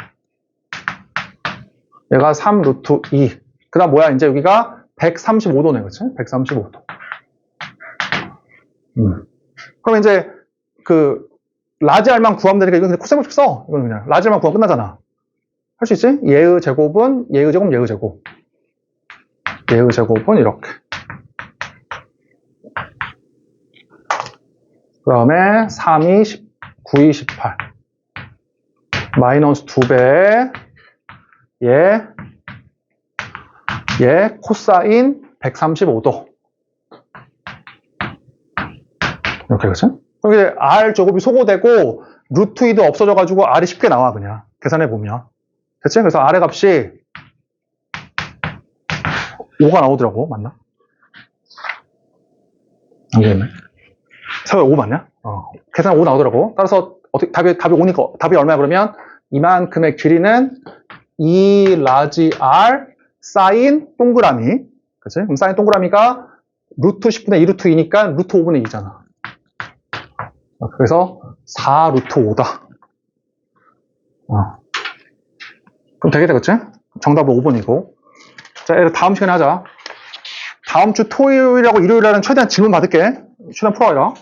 S1: 얘가 3 루트 2. 그 다음 뭐야? 이제 여기가 135도네, 그치? 135도. 그럼 이제 라지 R만 구하면 되니까 이건 그냥 코사인 법칙 써. 이건 그냥 라지 R만 구하면 끝나잖아. 할 수 있지? 얘의 제곱은 얘의 제곱, 얘의 제곱. 얘의 제곱은 이렇게. 그 다음에 3이 9이 18. 마이너스 2배. 얘 코사인 135도. 이렇게, 그치? 그럼 이제 R 제곱이 소거되고, 루트 2도 없어져가지고 R이 쉽게 나와, 그냥. 계산해보면. 됐지? 그래서 R의 값이 5가 나오더라고. 맞나? 안 되겠네. 서울 5 맞냐? 계산 5 나오더라고. 따라서 답이 5니까 답이 얼마야 그러면? 이만큼의 길이는 2 라지 R 사인 동그라미. 그치? 그럼 사인 동그라미가 루트 10분의 2 루트 2니까 루트 5분의 2잖아. 그래서 4 루트 5다. 그럼 되겠다, 그치? 정답은 5번이고. 자, 다음 시간에 하자. 다음 주 토요일하고 일요일날은 최대한 질문 받을게. 최대한 풀어와라.